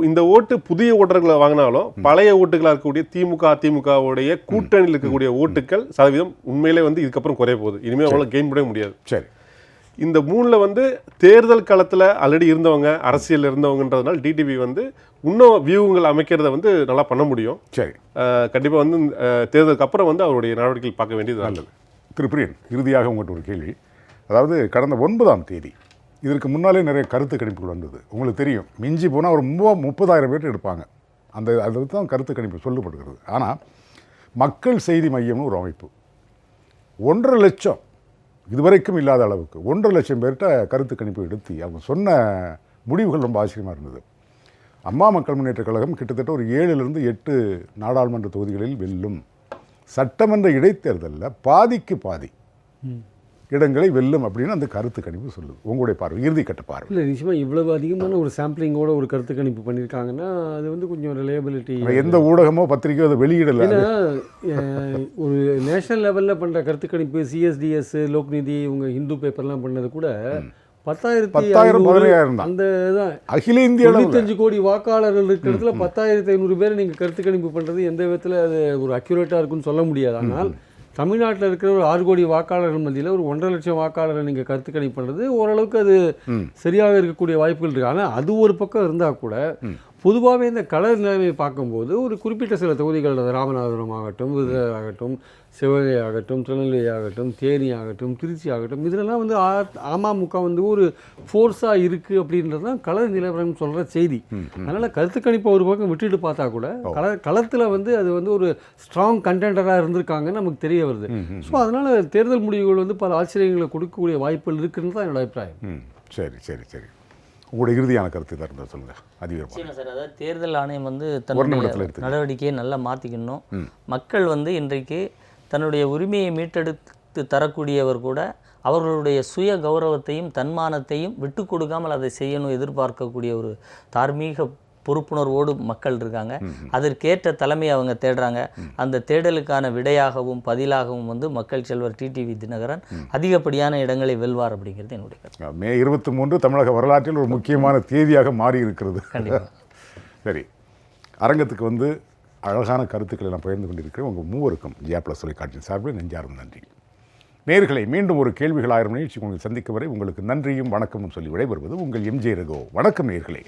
இந்த ஓட்டு புதிய ஓட்டர்களை வாங்கினாலும் பழைய ஓட்டுகளாக இருக்கக்கூடிய அதிமுகவுடைய கூட்டணியில் இருக்கக்கூடிய ஓட்டுகள் சதவீதம் உண்மையிலே வந்து இதுக்கப்புறம் குறைய போகுது. இனிமேல் அவங்கள கெயின் பண்ணவே முடியாது. சரி, இந்த 3ல் வந்து தேர்தல் களத்தில் ஆல்ரெடி இருந்தவங்க, அரசியல் இருந்தவங்கன்றதுனால டிடிவி வந்து இன்னும் வியூகங்கள் அமைக்கிறத வந்து நல்லா பண்ண முடியும். சரி, கண்டிப்பாக வந்து தேர்தலுக்கு அப்புறம் வந்து அவருடைய நடவடிக்கைகள் பார்க்க வேண்டியது நல்லது. திரு பிரியன், இறுதியாக உங்கள்கிட்ட ஒரு கேள்வி. அதாவது கடந்த 9ஆம் தேதி இதற்கு முன்னாலே நிறைய கருத்து கணிப்புகள் வந்தது. உங்களுக்கு தெரியும், மிஞ்சி போனால் ஒரு 30,000 பேர் எடுப்பாங்க. அதுக்கு தான் கருத்து கணிப்பு சொல்லப்படுகிறது. ஆனால் மக்கள் செய்தி மையம்னு ஒரு அமைப்பு 1.5 லட்சம், இதுவரைக்கும் இல்லாத அளவுக்கு 1.5 லட்சம் பேர்கிட்ட கருத்து கணிப்பு எடுத்து அவங்க சொன்ன முடிவுகள் ரொம்ப ஆச்சரியமாக இருந்தது. அம்மா மக்கள் முன்னேற்ற கழகம் கிட்டத்தட்ட ஒரு 7லிருந்து 8 நாடாளுமன்ற தொகுதிகளில் வெல்லும். சட்டமன்ற இடைத்தேர்தலில் பாதிக்கு பாதி இடங்களை வெல்லும் அப்படின்னு அந்த கருத்து கணிப்பு சொல்லுது. உங்களுடைய பார்வை, இறுதி கட்ட பார்வை. இல்லை, நிச்சயமாக இவ்வளவு அதிகமான ஒரு சாம்பிளிங்கோட ஒரு கருத்து கணிப்பு பண்ணியிருக்காங்கன்னா அது வந்து கொஞ்சம் ரிலையபிலிட்டி. எந்த ஊடகமோ பத்திரிக்கையோ அதை வெளியிடலை. ஏன்னா ஒரு நேஷனல் லெவலில் பண்ணுற கருத்து கணிப்பு, சிஎஸ்டிஎஸ், லோக்நிதி, இவங்க ஹிந்து பேப்பர்லாம் பண்ணது கூட 10,000 அந்த தான். அகில இந்திய 95 கோடி வாக்காளர்கள் இருக்கிற இடத்துல 10,500 பேர் நீங்கள் கருத்து கணிப்பு பண்ணுறது எந்த விதத்தில் அது ஒரு அக்யூரேட்டாக இருக்குன்னு சொல்ல முடியாது. ஆனால் தமிழ்நாட்டில் இருக்கிற ஒரு 6 கோடி வாக்காளர்கள் மத்தியில் ஒரு 1.5 லட்சம் வாக்காளரை நீங்கள் கருத்து கணிப்பு பண்ணுறது ஓரளவுக்கு அது சரியாக இருக்கக்கூடிய வாய்ப்புகள் இருக்குது. ஆனால் அது ஒரு பக்கம் இருந்தால் கூட பொதுவாகவே இந்த கள நிலைமையை பார்க்கும்போது ஒரு குறிப்பிட்ட சில தொகுதிகள், ராமநாதபுரம் ஆகட்டும், விருதுநகர் ஆகட்டும், சிவகங்கை ஆகட்டும், திருநெல்வேலி ஆகட்டும், தேனி ஆகட்டும், திருச்சி ஆகட்டும், இதெல்லாம் வந்து அமமுக வந்து ஒரு ஃபோர்ஸாக இருக்குது அப்படின்றது தான் கள நிலவரம் சொல்கிற செய்தி. அதனால் கருத்து கணிப்பை ஒரு பக்கம் விட்டுட்டு பார்த்தா கூட களத்தில் வந்து அது வந்து ஒரு ஸ்ட்ராங் கண்டெண்டராக இருந்திருக்காங்கன்னு நமக்கு தெரிய வருது. ஸோ அதனால் தேர்தல் முடிவுகள் வந்து பல ஆச்சரியங்களை கொடுக்கக்கூடிய வாய்ப்புகள் இருக்குன்னு தான் என்னோட அபிப்பிராயம். சரி சரி சரி, உங்களுடைய இறுதியான கருத்து தான் இருந்தால் சொல்லுங்கள். அதிகமாக சார், அதாவது தேர்தல் ஆணையம் வந்து தன்னுடைய நடவடிக்கையை நல்லா மாற்றிக்கணும். மக்கள் வந்து இன்றைக்கு தன்னுடைய உரிமையை தரக்கூடியவர் கூட அவர்களுடைய சுய கௌரவத்தையும் தன்மானத்தையும் விட்டு கொடுக்காமல் அதை செய்யணும் எதிர்பார்க்கக்கூடிய ஒரு தார்மீக பொறுப்புணர்வோடு மக்கள் இருக்காங்க. அதற்கேற்ற தலைமையை அவங்க தேடுறாங்க. அந்த தேடலுக்கான விடையாகவும் பதிலாகவும் வந்து மக்கள் செல்வர் டிடிவி தினகரன் அதிகப்படியான இடங்களை வெல்வார் அப்படிங்கிறது என்னுடைய கருத்து. மே 23 தமிழக வரலாற்றில் ஒரு முக்கியமான தேதியாக மாறி இருக்கிறது. கண்டிப்பாக. சரி, அரங்கத்துக்கு வந்து அழகான கருத்துக்களை நான் பகிர்ந்து கொண்டிருக்கிறேன். உங்கள் மூவருக்கும் ஜியா+ தொலைக்காட்சியின் சார்பில் நெஞ்சார்ந்த நன்றி. நேயர்களை, மீண்டும் ஒரு கேள்விகள் 1000 நிகழ்ச்சி உங்களை சந்திக்கும் வரை உங்களுக்கு நன்றியும் வணக்கமும் சொல்லி விடைபெறுவது உங்கள் எம்ஜே ரகு. வணக்கம் நேயர்களே.